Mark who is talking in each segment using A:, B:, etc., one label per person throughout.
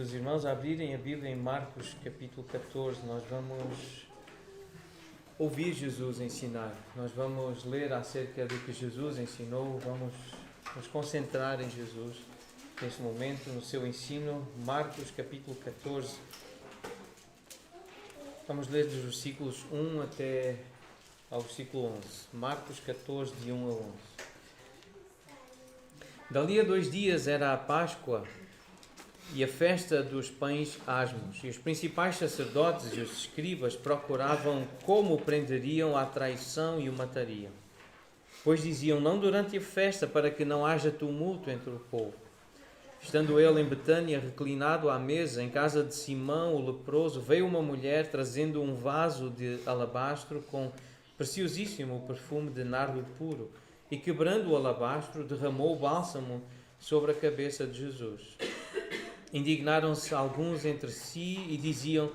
A: os irmãos a abrirem a Bíblia em Marcos capítulo 14, nós vamos ouvir Jesus ensinar. Nós vamos ler acerca do que Jesus ensinou, vamos nos concentrar em Jesus neste momento, no seu ensino. Marcos capítulo 14. Vamos ler dos versículos 1 até ao versículo 11. Marcos 14, de 1 a 11. Dali a 2 dias era a Páscoa e a festa dos pães asmos, e os principais sacerdotes e os escribas procuravam como o prenderiam à traição e o matariam. Pois diziam: não durante a festa, para que não haja tumulto entre o povo. Estando ele em Betânia, reclinado à mesa, em casa de Simão, o leproso, veio uma mulher trazendo um vaso de alabastro com preciosíssimo perfume de nardo puro, e quebrando o alabastro, derramou o bálsamo sobre a cabeça de Jesus. Indignaram-se alguns entre si e diziam: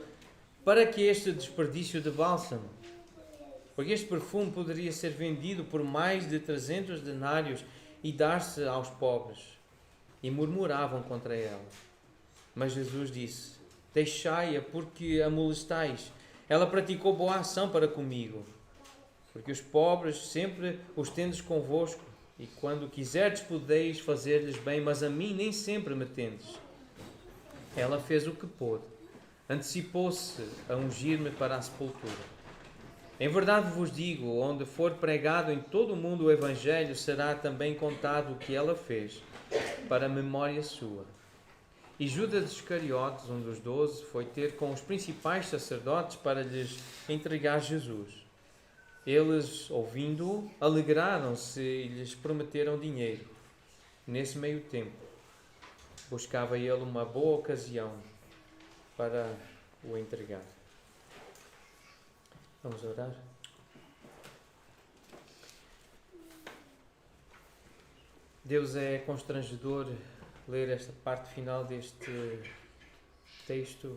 A: para que este desperdício de bálsamo? Porque este perfume poderia ser vendido por mais de 300 denários e dar-se aos pobres. E murmuravam contra ela. Mas Jesus disse: deixai-a, porque a molestais. Ela praticou boa ação para comigo. Porque os pobres sempre os tendes convosco, e quando quiserdes podeis fazer-lhes bem, mas a mim nem sempre me tendes. Ela fez o que pôde. Antecipou-se a ungir-me para a sepultura. Em verdade vos digo, onde for pregado em todo o mundo o Evangelho, será também contado o que ela fez, para a memória sua. E Judas Iscariotes, um dos 12, foi ter com os principais sacerdotes para lhes entregar Jesus. Eles, ouvindo-o, alegraram-se e lhes prometeram dinheiro. Nesse meio tempo, buscava ele uma boa ocasião para o entregar. Vamos orar? Deus, é constrangedor ler esta parte final deste texto,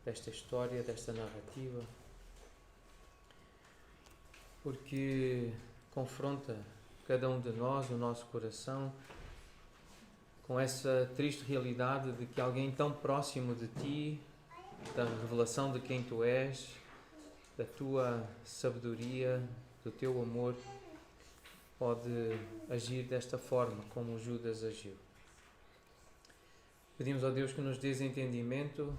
A: desta história, desta narrativa, porque confronta cada um de nós, o nosso coração, com essa triste realidade de que alguém tão próximo de ti, da revelação de quem tu és, da tua sabedoria, do teu amor, pode agir desta forma como Judas agiu. Pedimos a Deus que nos dê entendimento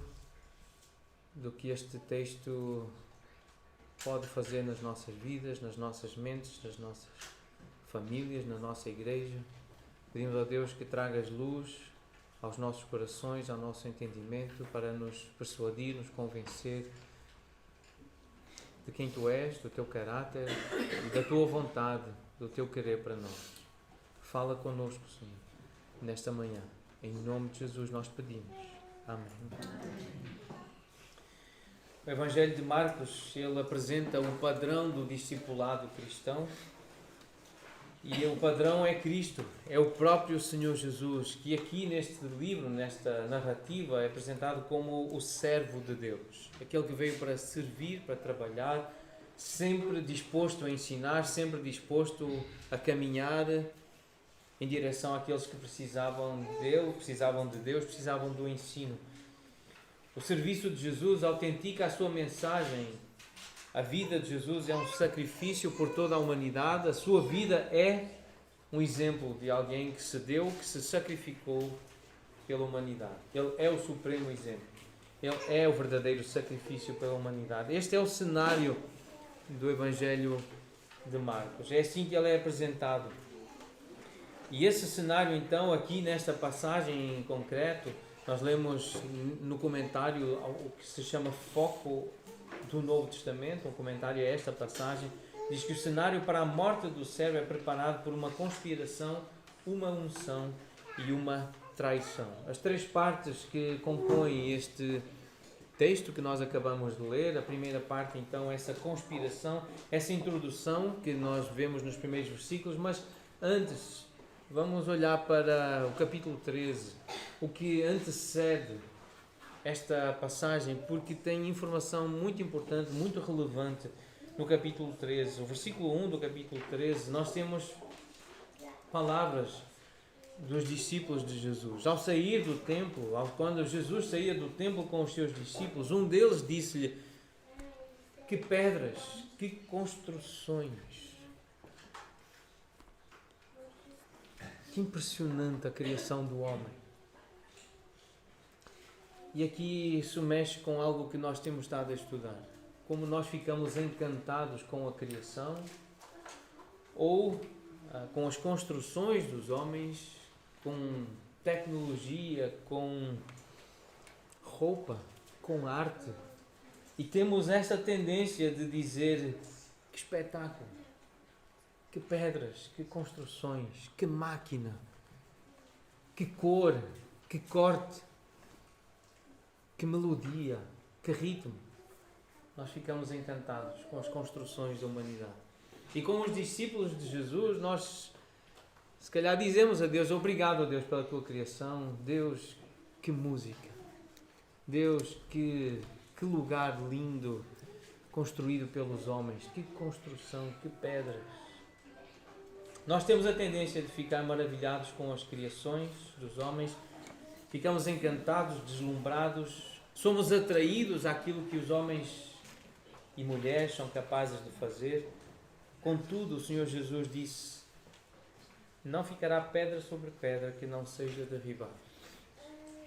A: do que este texto pode fazer nas nossas vidas, nas nossas mentes, nas nossas famílias, na nossa igreja. Pedimos a Deus que tragas luz aos nossos corações, ao nosso entendimento, para nos persuadir, nos convencer de quem tu és, do teu caráter e da tua vontade, do teu querer para nós. Fala connosco, Senhor, nesta manhã. Em nome de Jesus nós pedimos. Amém. O Evangelho de Marcos, ele apresenta o padrão do discipulado cristão. E o padrão é Cristo, é o próprio Senhor Jesus, que aqui neste livro, nesta narrativa, é apresentado como o servo de Deus. Aquele que veio para servir, para trabalhar, sempre disposto a ensinar, sempre disposto a caminhar em direção àqueles que precisavam dele, precisavam de Deus, precisavam do ensino. O serviço de Jesus autentica a sua mensagem. A vida de Jesus é um sacrifício por toda a humanidade. A sua vida é um exemplo de alguém que se deu, que se sacrificou pela humanidade. Ele é o supremo exemplo. Ele é o verdadeiro sacrifício pela humanidade. Este é o cenário do Evangelho de Marcos. É assim que ele é apresentado. E esse cenário, então, aqui nesta passagem em concreto, nós lemos no comentário o que se chama Foco do Novo Testamento, um comentário a esta passagem, diz que o cenário para a morte do servo é preparado por uma conspiração, uma unção e uma traição. As três partes que compõem este texto que nós acabamos de ler, a primeira parte então, essa conspiração, essa introdução que nós vemos nos primeiros versículos, mas antes vamos olhar para o capítulo 13, o que antecede esta passagem, porque tem informação muito importante, muito relevante no capítulo 13. O versículo 1 do capítulo 13, nós temos palavras dos discípulos de Jesus. Ao sair do templo, quando Jesus saía do templo com os seus discípulos, um deles disse-lhe: que pedras, que construções. Que impressionante a criação do homem. E aqui isso mexe com algo que nós temos estado a estudar. Como nós ficamos encantados com a criação ou com as construções dos homens, com tecnologia, com roupa, com arte. E temos essa tendência de dizer: que espetáculo, que pedras, que construções, que máquina, que cor, que corte, que melodia, que ritmo. Nós ficamos encantados com as construções da humanidade. E como os discípulos de Jesus, nós se calhar dizemos a Deus: obrigado, a Deus, pela tua criação. Deus, que música. Deus, que lugar lindo construído pelos homens. Que construção, que pedras. Nós temos a tendência de ficar maravilhados com as criações dos homens. Ficamos encantados, deslumbrados. Somos atraídos àquilo que os homens e mulheres são capazes de fazer. Contudo, o Senhor Jesus disse: não ficará pedra sobre pedra que não seja derribada.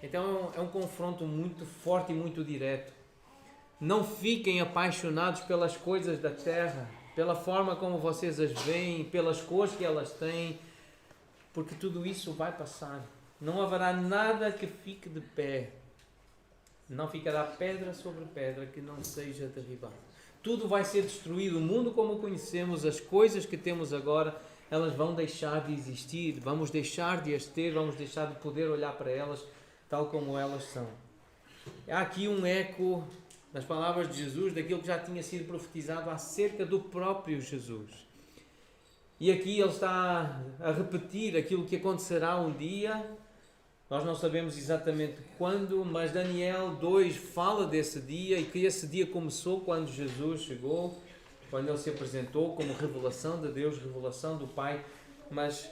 A: Então é um confronto muito forte e muito direto. Não fiquem apaixonados pelas coisas da terra, pela forma como vocês as veem, pelas cores que elas têm, porque tudo isso vai passar. Não haverá nada que fique de pé. Não ficará pedra sobre pedra que não seja derribada. Tudo vai ser destruído. O mundo como o conhecemos, as coisas que temos agora, elas vão deixar de existir. Vamos deixar de as ter, vamos deixar de poder olhar para elas tal como elas são. Há aqui um eco nas palavras de Jesus daquilo que já tinha sido profetizado acerca do próprio Jesus. E aqui ele está a repetir aquilo que acontecerá um dia. Nós não sabemos exatamente quando, mas Daniel 2 fala desse dia e que esse dia começou quando Jesus chegou, quando ele se apresentou como revelação de Deus, revelação do Pai. Mas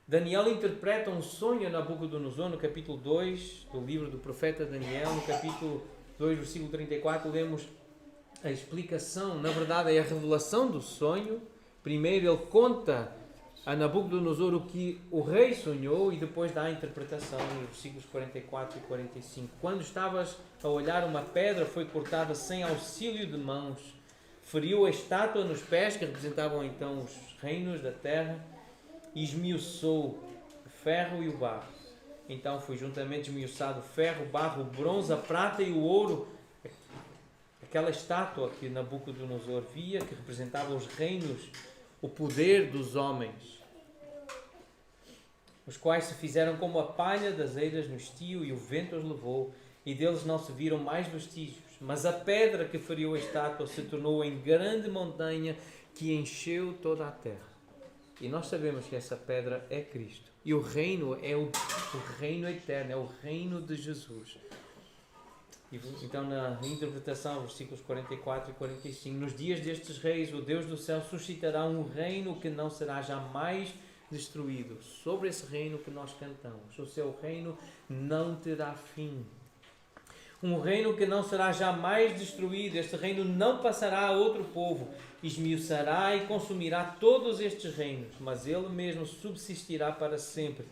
A: Daniel interpreta um sonho a Nabucodonosor no capítulo 2 do livro do profeta Daniel. No capítulo 2, versículo 34, lemos a explicação. Na verdade, é a revelação do sonho. Primeiro ele conta a Nabucodonosor o que o rei sonhou e depois dá a interpretação nos versículos 44 e 45. Quando estavas a olhar, uma pedra foi cortada sem auxílio de mãos. Feriu a estátua nos pés, que representavam então os reinos da terra, e esmiuçou o ferro e o barro. Então foi juntamente esmiuçado o ferro, o barro, o bronze, a prata e o ouro. Aquela estátua que Nabucodonosor via, que representava os reinos, o poder dos homens, os quais se fizeram como a palha das eiras no estio, e o vento os levou, e deles não se viram mais vestígios. Mas a pedra que feriu a estátua se tornou em grande montanha que encheu toda a terra. E nós sabemos que essa pedra é Cristo. E o reino é o reino eterno, é o reino de Jesus. Então, na interpretação, versículos 44 e 45, nos dias destes reis, o Deus do céu suscitará um reino que não será jamais destruído. Sobre esse reino que nós cantamos, o seu reino não terá fim. Um reino que não será jamais destruído. Este reino não passará a outro povo. Esmiuçará e consumirá todos estes reinos, mas ele mesmo subsistirá para sempre.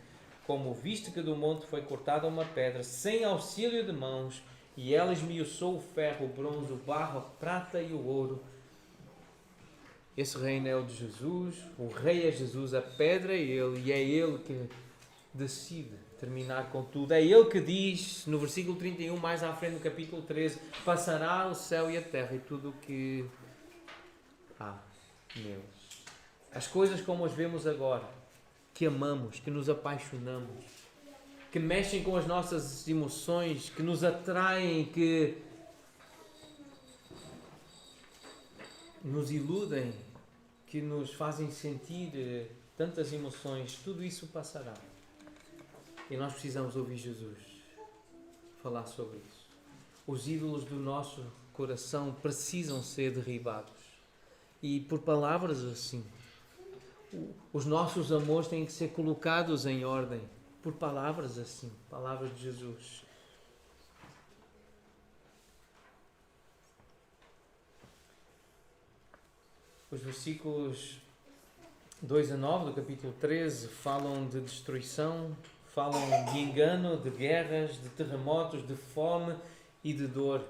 A: Como viste que do monte foi cortada uma pedra, sem auxílio de mãos, e ela esmiuçou o ferro, o bronze, o barro, a prata e o ouro. Esse reino é o de Jesus, o rei é Jesus, a pedra é ele, e é ele que decide terminar com tudo. É ele que diz, no versículo 31, mais à frente do capítulo 13, passará o céu e a terra e tudo o que há neles. As coisas como as vemos agora, que amamos, que nos apaixonamos, que mexem com as nossas emoções, que nos atraem, que nos iludem, que nos fazem sentir tantas emoções, tudo isso passará. E nós precisamos ouvir Jesus falar sobre isso. Os ídolos do nosso coração precisam ser derribados. E por palavras assim, os nossos amores têm que ser colocados em ordem. por palavras assim, palavras de Jesus. Os versículos 2 a 9 do capítulo 13 falam de destruição, falam de engano, de guerras, de terremotos, de fome e de dor.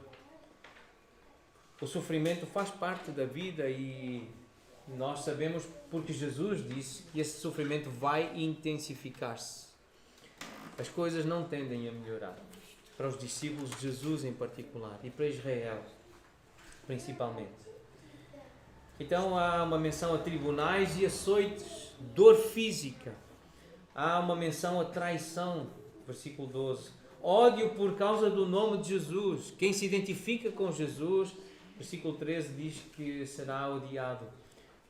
A: O sofrimento faz parte da vida e nós sabemos porque Jesus disse que esse sofrimento vai intensificar-se. As coisas não tendem a melhorar. Para os discípulos de Jesus em particular e para Israel principalmente. Então há uma menção a tribunais e açoites, dor física. Há uma menção a traição, versículo 12. Ódio por causa do nome de Jesus. Quem se identifica com Jesus, versículo 13, diz que será odiado.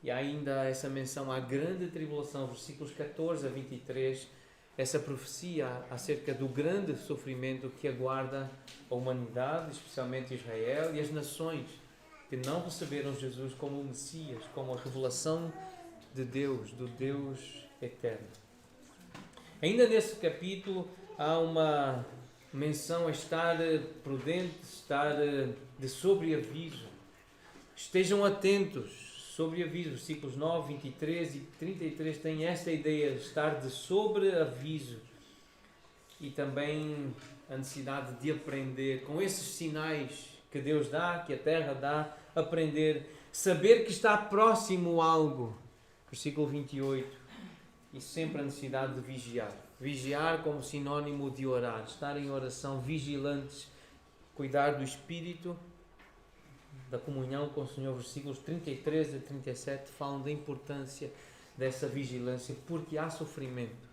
A: E há ainda essa menção à grande tribulação, versículos 14 a 23, essa profecia acerca do grande sofrimento que aguarda a humanidade, especialmente Israel e as nações que não receberam Jesus como o Messias, como a revelação de Deus, do Deus eterno. Ainda nesse capítulo há uma menção a estar prudente, estar de sobreaviso. Estejam atentos, sobreaviso. Versículos 9, 23 e 33 têm esta ideia de estar de sobreaviso e também a necessidade de aprender com esses sinais que Deus dá, que a terra dá, aprender, saber que está próximo algo. Versículo 28. E sempre a necessidade de vigiar. Vigiar como sinónimo de orar, estar em oração, vigilantes, cuidar do Espírito, da comunhão com o Senhor. Versículos 33 a 37 falam da importância dessa vigilância, porque há sofrimento,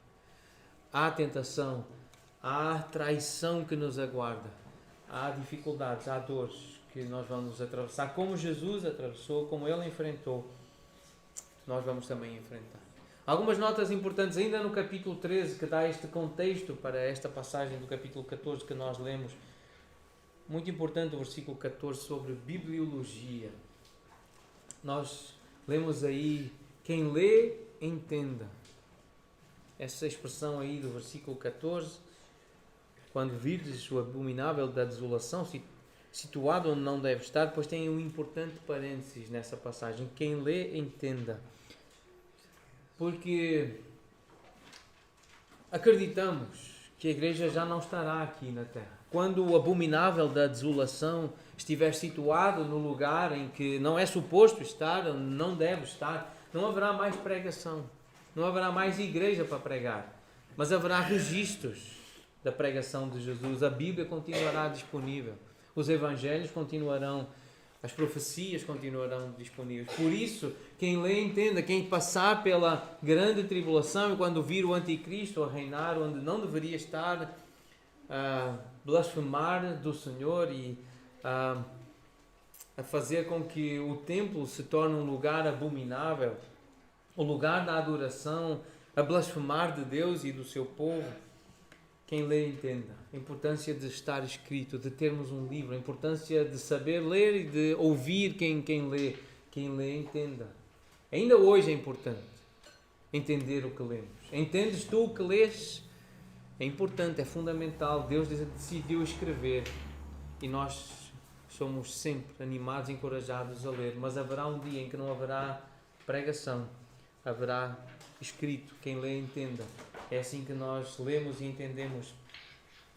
A: há tentação, há traição que nos aguarda, há dificuldades, há dores que nós vamos atravessar, como Jesus atravessou, como Ele enfrentou, nós vamos também enfrentar. Algumas notas importantes ainda no capítulo 13, que dá este contexto para esta passagem do capítulo 14 que nós lemos. Muito importante o versículo 14 sobre bibliologia. Nós lemos aí, quem lê, entenda. Essa expressão aí do versículo 14, quando virdes o abominável da desolação, situado onde não deve estar, pois tem um importante parênteses nessa passagem. Quem lê, entenda. Porque acreditamos que a igreja já não estará aqui na terra. Quando o abominável da desolação estiver situado no lugar em que não é suposto estar, não deve estar, não haverá mais pregação, não haverá mais igreja para pregar, mas haverá registros da pregação de Jesus. A Bíblia continuará disponível, os evangelhos continuarão, as profecias continuarão disponíveis. Por isso, quem lê, entenda, quem passar pela grande tribulação e quando vir o anticristo a reinar onde não deveria estar, a blasfemar do Senhor e a fazer com que o templo se torne um lugar abominável, o lugar da adoração, a blasfemar de Deus e do seu povo. Quem lê, entenda a importância de estar escrito, de termos um livro, a importância de saber ler e de ouvir quem lê. Quem lê, entenda. Ainda hoje é importante entender o que lemos. Entendes tu o que lês? É importante, é fundamental. Deus decidiu escrever e nós somos sempre animados e encorajados a ler, mas haverá um dia em que não haverá pregação, haverá escrito. Quem lê, entenda. É assim que nós lemos e entendemos,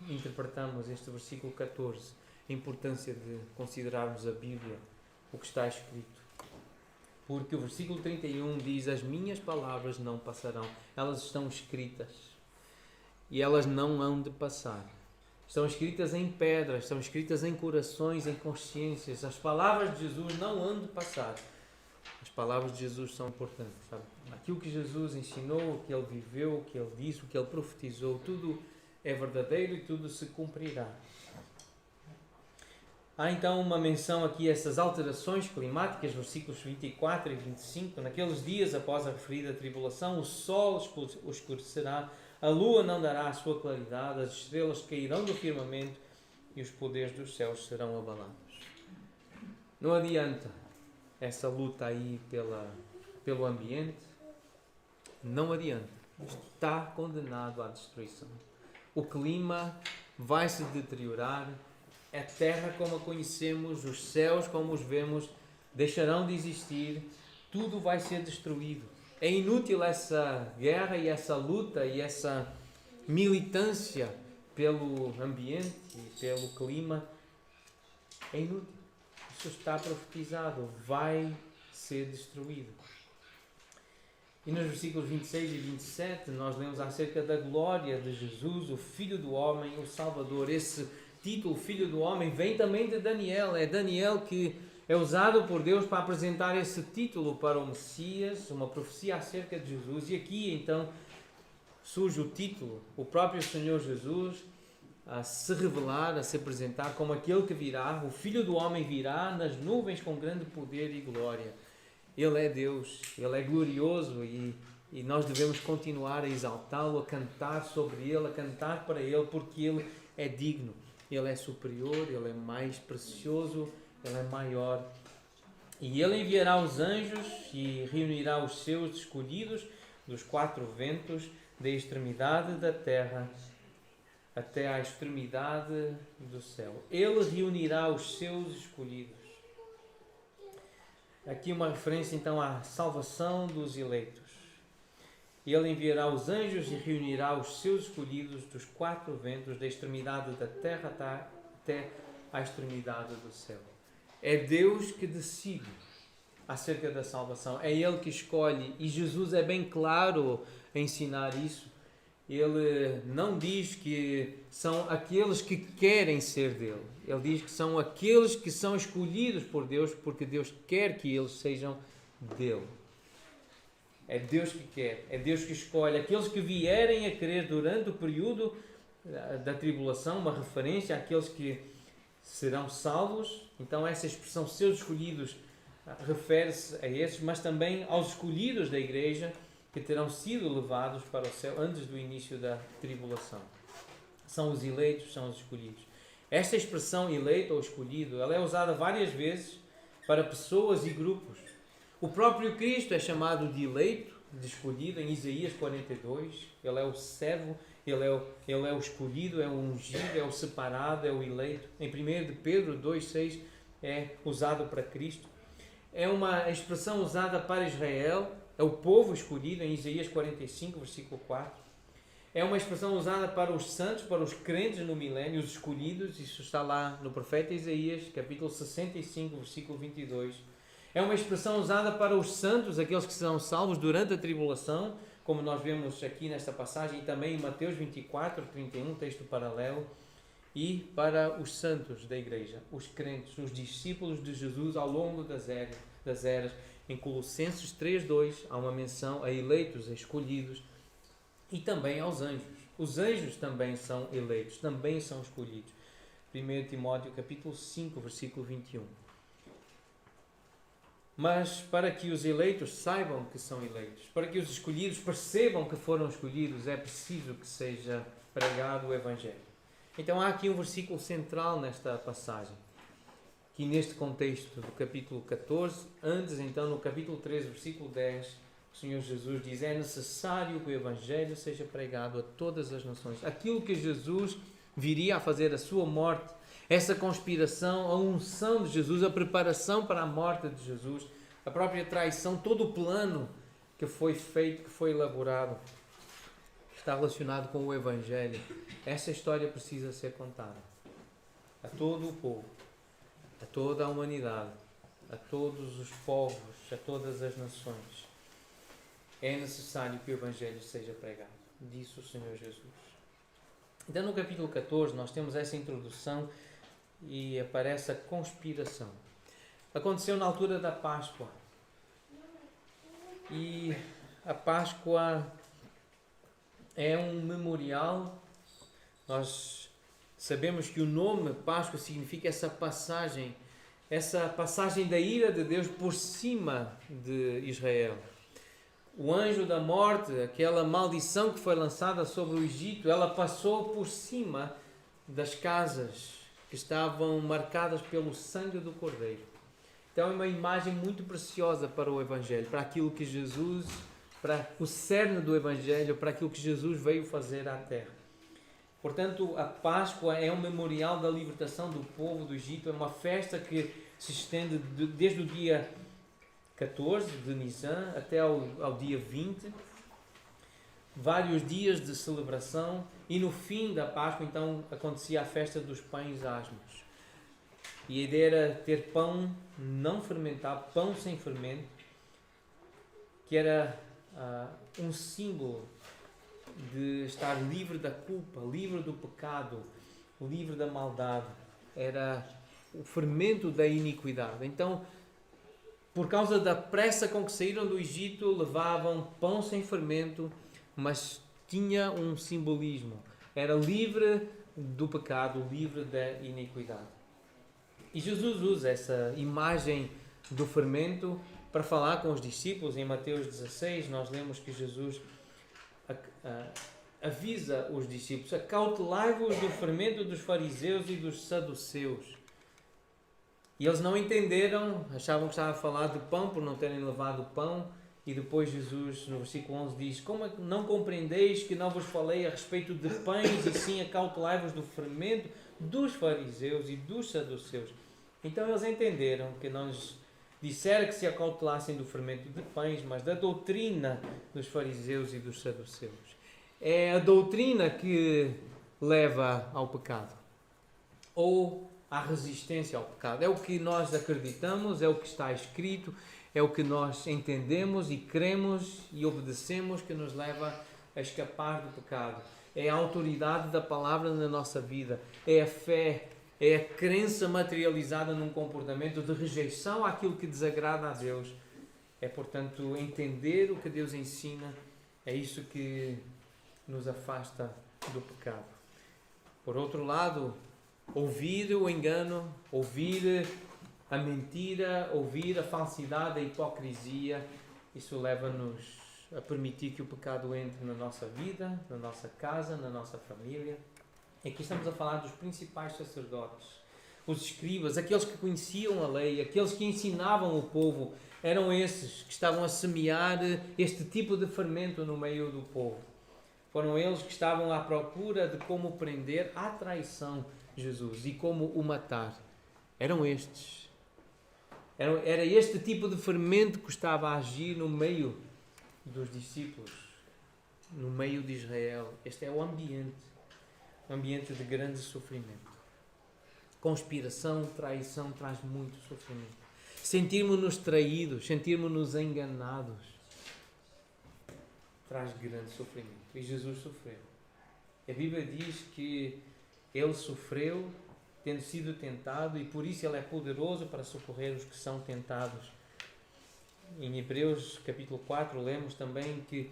A: interpretamos este versículo 14, a importância de considerarmos a Bíblia, o que está escrito. Porque o versículo 31 diz: as minhas palavras não passarão, elas estão escritas e elas não hão de passar. Estão escritas em pedras, estão escritas em corações, em consciências. As palavras de Jesus não hão de passar. As palavras de Jesus são importantes, sabe? Aquilo que Jesus ensinou, o que Ele viveu, o que Ele disse, o que Ele profetizou, tudo é verdadeiro e tudo se cumprirá. Há então uma menção aqui a essas alterações climáticas, versículos 24 e 25. Naqueles dias, após a referida tribulação, o sol escurecerá, a lua não dará a sua claridade, as estrelas cairão do firmamento e os poderes dos céus serão abalados. Não adianta essa luta aí pelo ambiente, não adianta. está condenado à destruição. O clima vai se deteriorar, a terra como a conhecemos, os céus como os vemos, deixarão de existir, tudo vai ser destruído. É inútil essa guerra e essa luta e essa militância pelo ambiente e pelo clima. É inútil. Isso está profetizado. Vai ser destruído. E nos versículos 26 e 27 nós lemos acerca da glória de Jesus, o Filho do Homem, o Salvador. Esse título, Filho do Homem, vem também de Daniel. É Daniel que é usado por Deus para apresentar esse título para o Messias, uma profecia acerca de Jesus. E aqui então surge o título, o próprio Senhor Jesus a se revelar, a se apresentar como aquele que virá. O Filho do Homem virá nas nuvens com grande poder e glória. Ele é Deus, Ele é glorioso e nós devemos continuar a exaltá-lo, a cantar sobre Ele, a cantar para Ele, porque Ele é digno, Ele é superior, Ele é mais precioso, Ele é maior. E Ele enviará os anjos e reunirá os seus escolhidos dos quatro ventos, da extremidade da terra até à extremidade do céu. Ele reunirá os seus escolhidos. Aqui uma referência então à salvação dos eleitos. Ele enviará os anjos e reunirá os seus escolhidos dos quatro ventos, da extremidade da terra até à extremidade do céu. É Deus que decide acerca da salvação. É Ele que escolhe. E Jesus é bem claro a ensinar isso. Ele não diz que são aqueles que querem ser dele. Ele diz que são aqueles que são escolhidos por Deus, porque Deus quer que eles sejam dele. É Deus que quer, é Deus que escolhe. Aqueles que vierem a crer durante o período da tribulação, uma referência àqueles que serão salvos. Então essa expressão, seus escolhidos, refere-se a esses, mas também aos escolhidos da igreja, que terão sido levados para o céu antes do início da tribulação. São os eleitos, são os escolhidos. Esta expressão eleito ou escolhido, ela é usada várias vezes para pessoas e grupos. O próprio Cristo é chamado de eleito, de escolhido, em Isaías 42. Ele é o servo, ele é o escolhido, é o ungido, é o separado, é o eleito. Em 1 de Pedro 2,6 é usado para Cristo. É uma expressão usada para Israel, é o povo escolhido, em Isaías 45, versículo 4. É uma expressão usada para os santos, para os crentes no milênio, os escolhidos. Isso está lá no profeta Isaías, capítulo 65, versículo 22. É uma expressão usada para os santos, aqueles que serão salvos durante a tribulação, como nós vemos aqui nesta passagem, e também em Mateus 24, 31, texto paralelo. E para os santos da igreja, os crentes, os discípulos de Jesus ao longo das eras. Em Colossenses 3:2 há uma menção a eleitos, a escolhidos, e também aos anjos. Os anjos também são eleitos, também são escolhidos. 1 Timóteo capítulo 5, versículo 21. Mas para que os eleitos saibam que são eleitos, para que os escolhidos percebam que foram escolhidos, é preciso que seja pregado o Evangelho. Então há aqui um versículo central nesta passagem, que neste contexto do capítulo 14, antes então no capítulo 13, versículo 10, o Senhor Jesus diz: é necessário que o Evangelho seja pregado a todas as nações. Aquilo que Jesus viria a fazer, a sua morte, essa conspiração, a unção de Jesus, a preparação para a morte de Jesus, a própria traição, todo o plano que foi feito, que foi elaborado, está relacionado com o Evangelho. Essa história precisa ser contada a todo o povo, a toda a humanidade, a todos os povos, a todas as nações. É necessário que o Evangelho seja pregado, disse o Senhor Jesus. Então no capítulo 14 nós temos essa introdução e aparece a conspiração. Aconteceu na altura da Páscoa. E a Páscoa é um memorial. Nós sabemos que o nome Páscoa significa essa passagem da ira de Deus por cima de Israel. O anjo da morte, aquela maldição que foi lançada sobre o Egito, ela passou por cima das casas que estavam marcadas pelo sangue do Cordeiro. Então é uma imagem muito preciosa para o Evangelho, para aquilo que Jesus para o cerne do Evangelho, para aquilo que Jesus veio fazer à Terra. Portanto, a Páscoa é um memorial da libertação do povo do Egito, é uma festa que se estende desde o dia 14 de Nisan até ao dia 20, vários dias de celebração, e no fim da Páscoa então acontecia a festa dos pães asmos. E a ideia era ter pão não fermentado, pão sem fermento, que era um símbolo de estar livre da culpa, livre do pecado, livre da maldade. Era o fermento da iniquidade. Então, por causa da pressa com que saíram do Egito, levavam pão sem fermento, mas tinha um simbolismo. Era livre do pecado, livre da iniquidade. E Jesus usa essa imagem do fermento para falar com os discípulos. Em Mateus 16, nós lemos que Jesus avisa os discípulos: acautelai-vos do fermento dos fariseus e dos saduceus. E eles não entenderam, achavam que estava a falar de pão por não terem levado pão. E depois Jesus, no versículo 11, diz: como é que não compreendeis que não vos falei a respeito de pães, e sim acautelai-vos do fermento dos fariseus e dos saduceus? Então eles entenderam que não lhes dissera que se acautelassem do fermento de pães, mas da doutrina dos fariseus e dos saduceus. É a doutrina que leva ao pecado, ou à resistência ao pecado. É o que nós acreditamos, é o que está escrito, é o que nós entendemos e cremos e obedecemos, que nos leva a escapar do pecado. É a autoridade da palavra na nossa vida, é a fé, é a crença materializada num comportamento de rejeição àquilo que desagrada a Deus. É, portanto, entender o que Deus ensina, é isso que nos afasta do pecado. Por outro lado, ouvir o engano, ouvir a mentira, ouvir a falsidade, a hipocrisia, isso leva-nos a permitir que o pecado entre na nossa vida, na nossa casa, na nossa família. Aqui estamos a falar dos principais sacerdotes, os escribas, aqueles que conheciam a lei, aqueles que ensinavam o povo. Eram esses que estavam a semear este tipo de fermento no meio do povo. Foram eles que estavam à procura de como prender à traição Jesus e como o matar. Eram estes. Era este tipo de fermento que estava a agir no meio dos discípulos, no meio de Israel. Este é o ambiente. Um ambiente de grande sofrimento. Conspiração, traição traz muito sofrimento. Sentirmos-nos traídos, sentirmos-nos enganados, traz grande sofrimento. E Jesus sofreu. A Bíblia diz que ele sofreu, tendo sido tentado, e por isso ele é poderoso para socorrer os que são tentados. Em Hebreus capítulo 4 lemos também que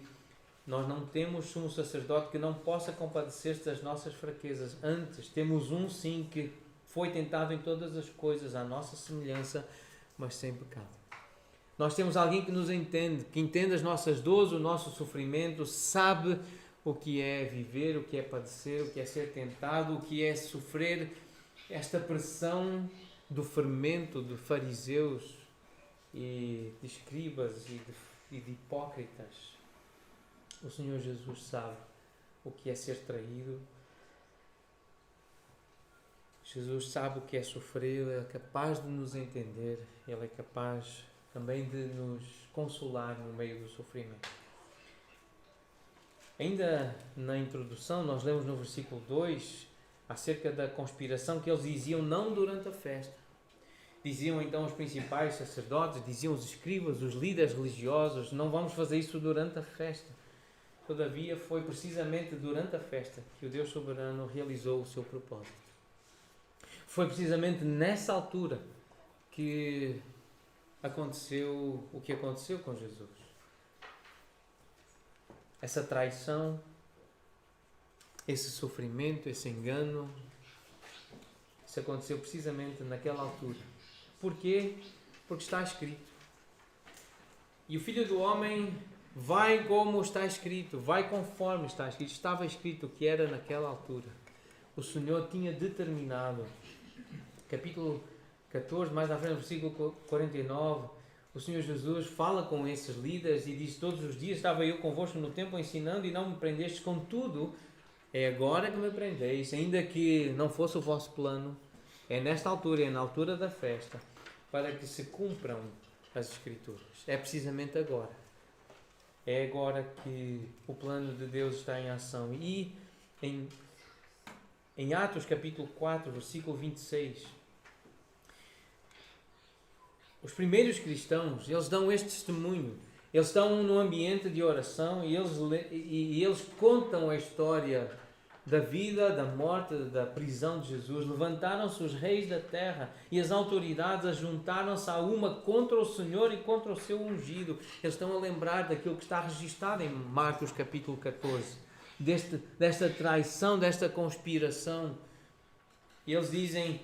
A: nós não temos sumo sacerdote que não possa compadecer-se das nossas fraquezas. Antes, temos um sim que foi tentado em todas as coisas à nossa semelhança, mas sem pecado. Nós temos alguém que nos entende, que entende as nossas dores, o nosso sofrimento, sabe o que é viver, o que é padecer, o que é ser tentado, o que é sofrer esta pressão do fermento de fariseus e de escribas e de hipócritas. O Senhor Jesus sabe o que é ser traído. Jesus sabe o que é sofrer, Ele é capaz de nos entender, Ele é capaz também de nos consolar no meio do sofrimento. Ainda na introdução, nós lemos no versículo 2 acerca da conspiração que eles diziam não durante a festa. Diziam então os principais sacerdotes, diziam os escribas, os líderes religiosos: não vamos fazer isso durante a festa. Todavia, foi precisamente durante a festa que o Deus soberano realizou o seu propósito. Foi precisamente nessa altura que aconteceu o que aconteceu com Jesus. Essa traição, esse sofrimento, esse engano, isso aconteceu precisamente naquela altura. Porquê? Porque está escrito. E o Filho do Homem vai como está escrito, vai conforme está escrito. Estava escrito que era naquela altura. O Senhor tinha determinado. Capítulo 14, mais à frente, versículo 49, o Senhor Jesus fala com esses líderes e diz: todos os dias estava eu convosco no templo ensinando e não me prendestes, contudo, é agora que me prendeis, ainda que não fosse o vosso plano, é nesta altura, é na altura da festa, para que se cumpram as Escrituras. É precisamente agora. É agora que o plano de Deus está em ação. E em Atos capítulo 4, versículo 26, os primeiros cristãos, eles dão este testemunho. Eles estão num ambiente de oração e eles contam a história da vida, da morte, da prisão de Jesus. Levantaram-se os reis da terra e as autoridades ajuntaram-se a uma contra o Senhor e contra o seu ungido. Eles estão a lembrar daquilo que está registado em Marcos capítulo 14, desta traição, desta conspiração. E eles dizem: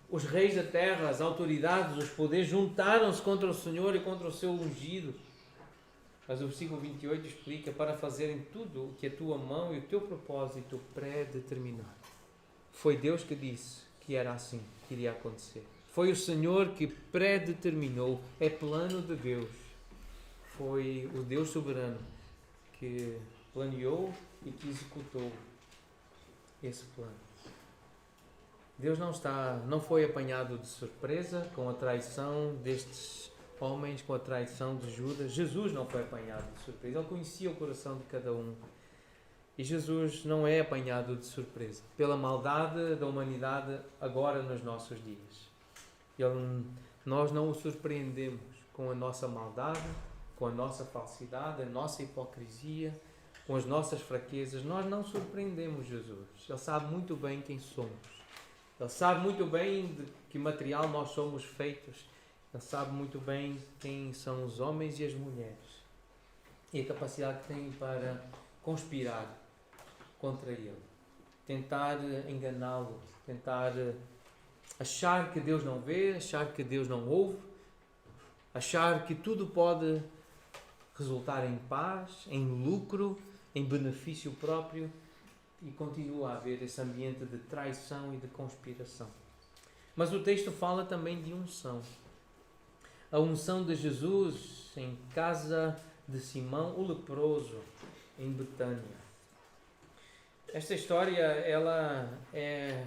A: os reis da terra, as autoridades, os poderes juntaram-se contra o Senhor e contra o seu ungido. Mas o versículo 28 explica: para fazerem tudo o que a tua mão e o teu propósito predeterminaram. Foi Deus que disse que era assim que iria acontecer. Foi o Senhor que predeterminou. É plano de Deus. Foi o Deus soberano que planeou e que executou esse plano. Deus não foi apanhado de surpresa com a traição destes homens, com a traição de Judas. Jesus não foi apanhado de surpresa. Ele conhecia o coração de cada um. E Jesus não é apanhado de surpresa pela maldade da humanidade agora nos nossos dias. Nós não o surpreendemos com a nossa maldade, com a nossa falsidade, a nossa hipocrisia, com as nossas fraquezas. Nós não surpreendemos Jesus. Ele sabe muito bem quem somos. Ele sabe muito bem de que material nós somos feitos. Ele sabe muito bem quem são os homens e as mulheres. E a capacidade que têm para conspirar contra Ele. Tentar enganá-lo. Tentar achar que Deus não vê, achar que Deus não ouve. Achar que tudo pode resultar em paz, em lucro, em benefício próprio. E continua a haver esse ambiente de traição e de conspiração. Mas o texto fala também de unção. A unção de Jesus em casa de Simão, o leproso, em Betânia. Esta história ela é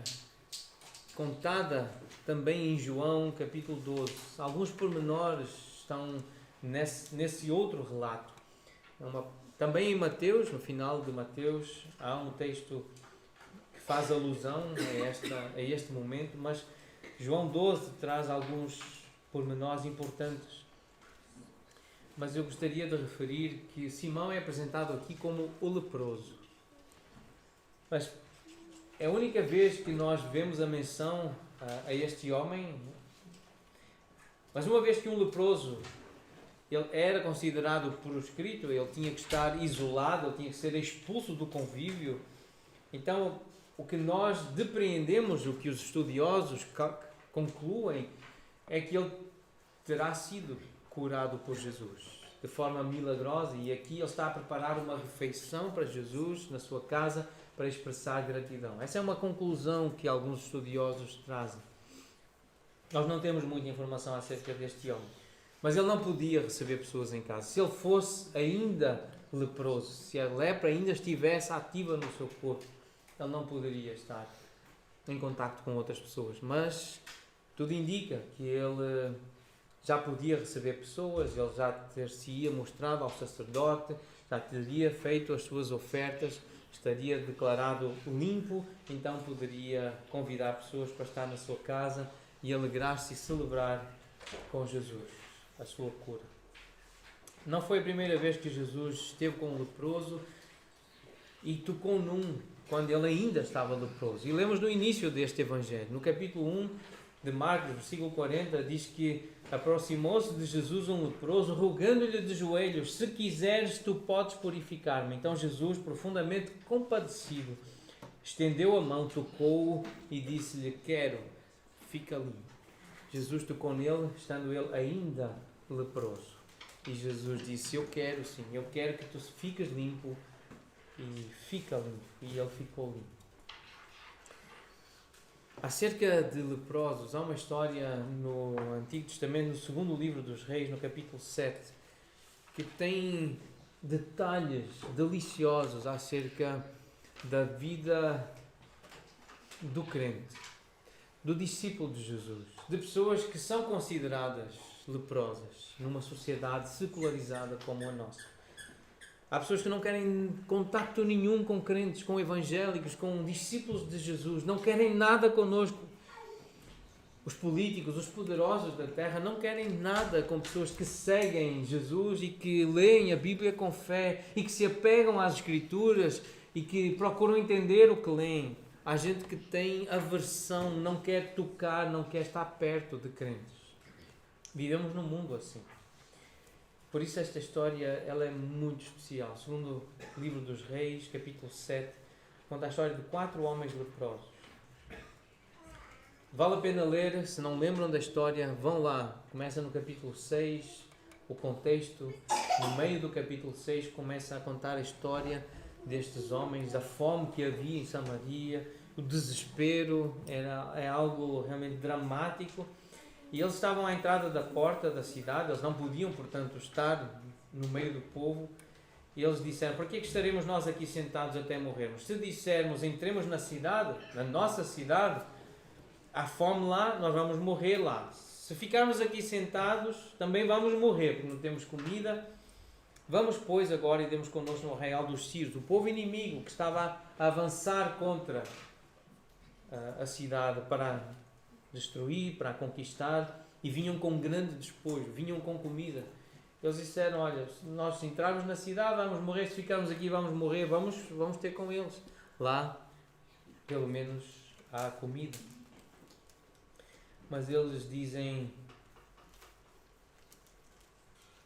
A: contada também em João capítulo 12. Alguns pormenores estão nesse outro relato. Também em Mateus, no final de Mateus, há um texto que faz alusão a este momento, mas João 12 traz alguns pormenores importantes. Mas eu gostaria de referir que Simão é apresentado aqui como o leproso. Mas é a única vez que nós vemos a menção a este homem. Mas uma vez que um leproso ele era considerado por escrito, ele tinha que estar isolado, ele tinha que ser expulso do convívio. Então, o que nós depreendemos, o que os estudiosos concluem, é que ele terá sido curado por Jesus de forma milagrosa, e aqui ele está a preparar uma refeição para Jesus na sua casa para expressar gratidão. Essa é uma conclusão que alguns estudiosos trazem. Nós não temos muita informação acerca deste homem. Mas ele não podia receber pessoas em casa. Se ele fosse ainda leproso, se a lepra ainda estivesse ativa no seu corpo, ele não poderia estar em contacto com outras pessoas. Mas tudo indica que ele já podia receber pessoas, ele já ter-se-ia mostrado ao sacerdote, já teria feito as suas ofertas, estaria declarado limpo, então poderia convidar pessoas para estar na sua casa e alegrar-se e celebrar com Jesus a sua cura. Não foi a primeira vez que Jesus esteve com um leproso e tocou num quando ele ainda estava leproso. E lemos no início deste Evangelho, no capítulo 1 de Marcos, versículo 40, diz que aproximou-se de Jesus um leproso, rogando-lhe de joelhos: se quiseres, tu podes purificar-me. Então Jesus, profundamente compadecido, estendeu a mão, tocou-o e disse-lhe: quero, fica limpo. Jesus tocou nele, estando ele ainda leproso. E Jesus disse: eu quero sim, eu quero que tu fiques limpo. E fica limpo. E ele ficou limpo. Acerca de leprosos, há uma história no Antigo Testamento, no segundo livro dos Reis, no capítulo 7, que tem detalhes deliciosos acerca da vida do crente, do discípulo de Jesus, de pessoas que são consideradas leprosas numa sociedade secularizada como a nossa. Há pessoas que não querem contacto nenhum com crentes, com evangélicos, com discípulos de Jesus, não querem nada connosco. Os políticos, os poderosos da terra não querem nada com pessoas que seguem Jesus e que leem a Bíblia com fé e que se apegam às Escrituras e que procuram entender o que leem. Há gente que tem aversão, não quer tocar, não quer estar perto de crentes. Vivemos num mundo assim. Por isso esta história ela é muito especial. Segundo o livro dos Reis, capítulo 7, conta a história de 4 homens leprosos. Vale a pena ler, se não lembram da história, vão lá. Começa no capítulo 6, o contexto. No meio do capítulo 6 começa a contar a história destes homens, a fome que havia em Samaria, o desespero, é algo realmente dramático. E eles estavam à entrada da porta da cidade, eles não podiam, portanto, estar no meio do povo. E eles disseram, por que estaremos nós aqui sentados até morrermos? Se dissermos, entremos na cidade, na nossa cidade, há fome lá, nós vamos morrer lá. Se ficarmos aqui sentados, também vamos morrer, porque não temos comida. Vamos, pois, agora e demos connosco no arraial dos Sírios, o povo inimigo que estava a avançar contra a cidade para destruir, para conquistar, e vinham com grande despojo, vinham com comida. Eles disseram, olha, se nós entrarmos na cidade vamos morrer, se ficarmos aqui vamos morrer, vamos ter com eles. Lá, pelo menos, há comida. Mas eles dizem,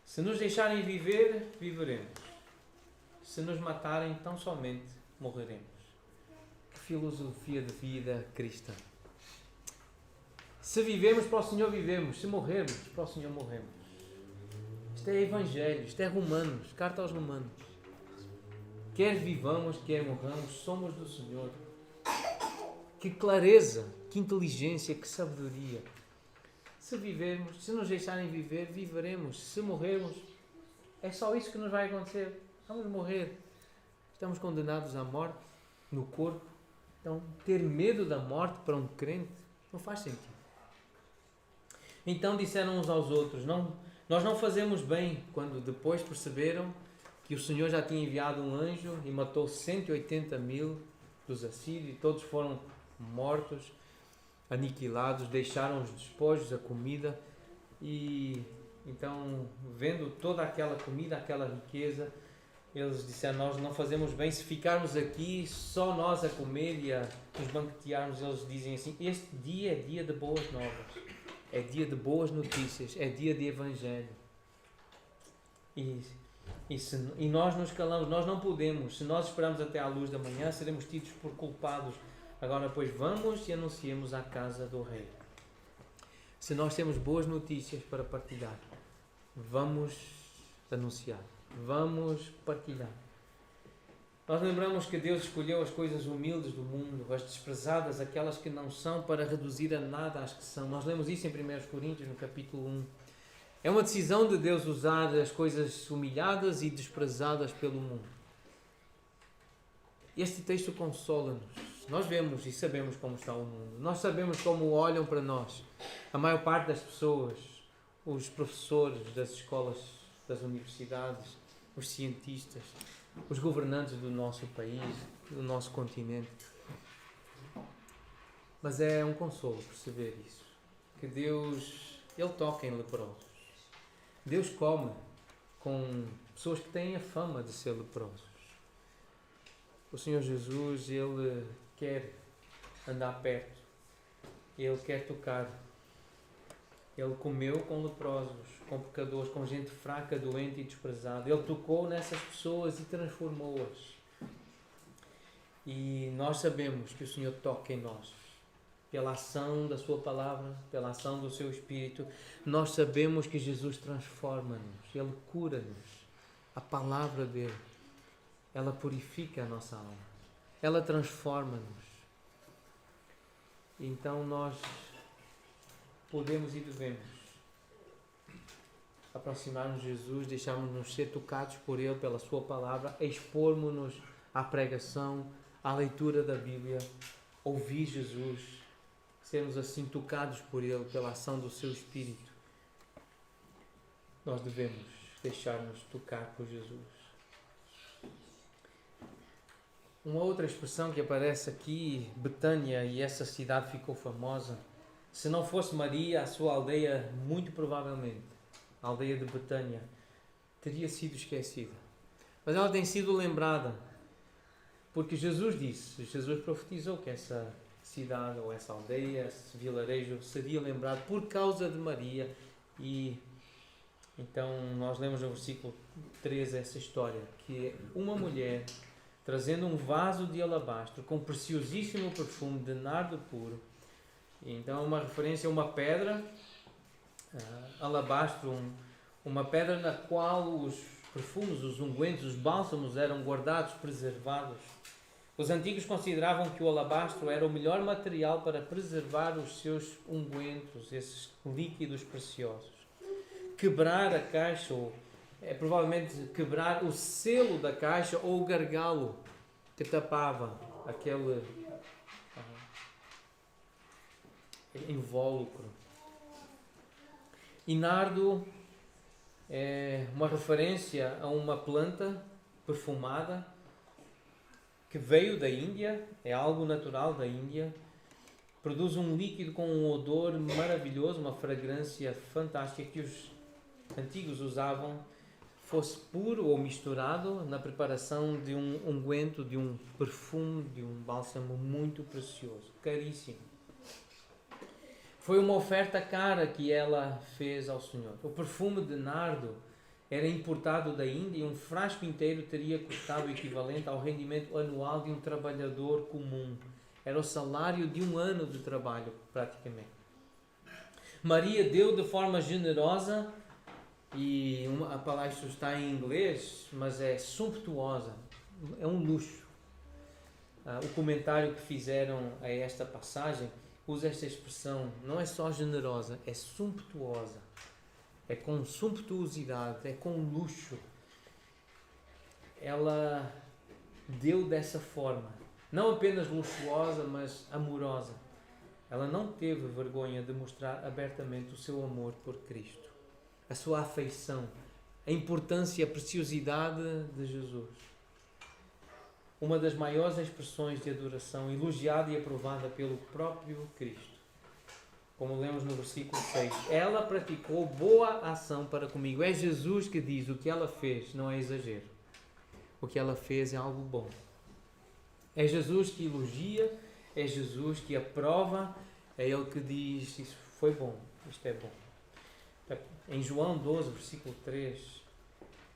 A: se nos deixarem viver, viveremos. Se nos matarem, tão somente morreremos. Que filosofia de vida cristã. Se vivemos, para o Senhor vivemos. Se morrermos, para o Senhor morremos. Isto é Evangelho, isto é Romanos, carta aos Romanos. Quer vivamos, quer morramos, somos do Senhor. Que clareza, que inteligência, que sabedoria. Se vivermos, se nos deixarem viver, viveremos. Se morrermos, é só isso que nos vai acontecer. Vamos morrer. Estamos condenados à morte no corpo. Então, ter medo da morte para um crente não faz sentido. Então disseram uns aos outros, nós não fazemos bem, quando depois perceberam que o Senhor já tinha enviado um anjo e matou 180.000 dos assírios, e todos foram mortos, aniquilados, deixaram os despojos, a comida, e então, vendo toda aquela comida, aquela riqueza, eles disseram, nós não fazemos bem se ficarmos aqui só nós a comer e a nos banquetearmos. Eles dizem assim, este dia é dia de boas novas. É dia de boas notícias, é dia de Evangelho. E nós nos calamos, nós não podemos. Se nós esperarmos até à luz da manhã, seremos tidos por culpados. Agora, pois, vamos e anunciemos à casa do Rei. Se nós temos boas notícias para partilhar, vamos anunciar, vamos partilhar. Nós lembramos que Deus escolheu as coisas humildes do mundo, as desprezadas, aquelas que não são, para reduzir a nada as que são. Nós lemos isso em 1 Coríntios, no capítulo 1. É uma decisão de Deus usar as coisas humilhadas e desprezadas pelo mundo. Este texto consola-nos. Nós vemos e sabemos como está o mundo. Nós sabemos como olham para nós. A maior parte das pessoas, os professores das escolas, das universidades, os cientistas, os governantes do nosso país, do nosso continente. Mas é um consolo perceber isso. Que Deus, Ele toca em leprosos. Deus come com pessoas que têm a fama de ser leprosos. O Senhor Jesus, Ele quer andar perto. Ele quer tocar. Ele comeu com leprosos, com pecadores, com gente fraca, doente e desprezada. Ele tocou nessas pessoas e transformou-as. E nós sabemos que o Senhor toca em nós. Pela ação da Sua Palavra, pela ação do Seu Espírito, nós sabemos que Jesus transforma-nos. Ele cura-nos. A Palavra dEle, ela purifica a nossa alma. Ela transforma-nos. Então nós podemos e devemos aproximar-nos de Jesus, deixarmos-nos ser tocados por Ele, pela Sua palavra, expormos-nos à pregação, à leitura da Bíblia, ouvir Jesus, sermos assim tocados por Ele, pela ação do Seu Espírito. Nós devemos deixar-nos tocar por Jesus. Uma outra expressão que aparece aqui, Betânia, e essa cidade ficou famosa. Se não fosse Maria, a sua aldeia, muito provavelmente, a aldeia de Betânia, teria sido esquecida. Mas ela tem sido lembrada, porque Jesus profetizou que essa cidade, ou essa aldeia, esse vilarejo, seria lembrado por causa de Maria. E então nós lemos no versículo 13 essa história, que é uma mulher trazendo um vaso de alabastro com preciosíssimo perfume de nardo puro. Então é uma referência a uma pedra, alabastro, uma pedra na qual os perfumes, os ungüentos, os bálsamos eram guardados, preservados. Os antigos consideravam que o alabastro era o melhor material para preservar os seus ungüentos, esses líquidos preciosos. Quebrar a caixa, ou provavelmente quebrar o selo da caixa ou o gargalo que tapava aquele invólucro. E nardo é uma referência a uma planta perfumada que veio da Índia, é algo natural da Índia, produz um líquido com um odor maravilhoso, uma fragrância fantástica que os antigos usavam, fosse puro ou misturado na preparação de um unguento, de um perfume, de um bálsamo muito precioso, caríssimo. Foi uma oferta cara que ela fez ao Senhor. O perfume de nardo era importado da Índia e um frasco inteiro teria custado o equivalente ao rendimento anual de um trabalhador comum. Era o salário de um ano de trabalho, praticamente. Maria deu de forma generosa, e a palavra está em inglês, mas é sumptuosa, é um luxo. O comentário que fizeram a esta passagem usa esta expressão, não é só generosa, é sumptuosa. É com sumptuosidade, é com luxo. Ela deu dessa forma, não apenas luxuosa, mas amorosa. Ela não teve vergonha de mostrar abertamente o seu amor por Cristo, a sua afeição, a importância e a preciosidade de Jesus. Uma das maiores expressões de adoração, elogiada e aprovada pelo próprio Cristo. Como lemos no versículo 6, ela praticou boa ação para comigo. É Jesus que diz: o que ela fez não é exagero. O que ela fez é algo bom. É Jesus que elogia, é Jesus que aprova, é Ele que diz: isso foi bom, isto é bom. Em João 12, versículo 3,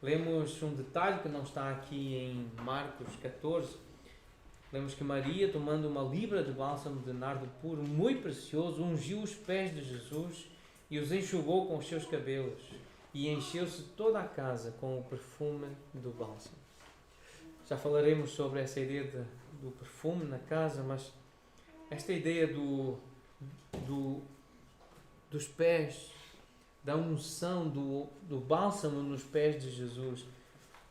A: lemos um detalhe que não está aqui em Marcos 14. Lemos que Maria, tomando uma libra de bálsamo de nardo puro, muito precioso, ungiu os pés de Jesus e os enxugou com os seus cabelos, e encheu-se toda a casa com o perfume do bálsamo. Já falaremos sobre essa ideia do perfume na casa, mas esta ideia dos pés, da unção, do bálsamo nos pés de Jesus.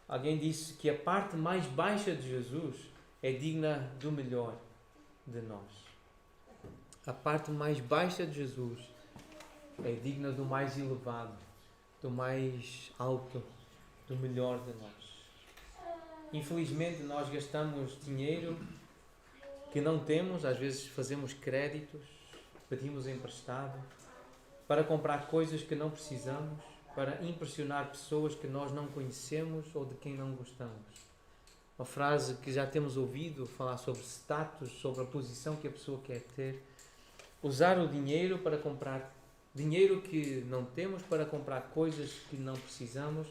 A: Alguém disse que a parte mais baixa de Jesus é digna do melhor de nós. A parte mais baixa de Jesus é digna do mais elevado, do mais alto, do melhor de nós. Infelizmente nós gastamos dinheiro que não temos, às vezes fazemos créditos, pedimos emprestado, para comprar coisas que não precisamos, para impressionar pessoas que nós não conhecemos ou de quem não gostamos. Uma frase que já temos ouvido falar sobre status, sobre a posição que a pessoa quer ter. Usar o dinheiro para comprar dinheiro que não temos, para comprar coisas que não precisamos,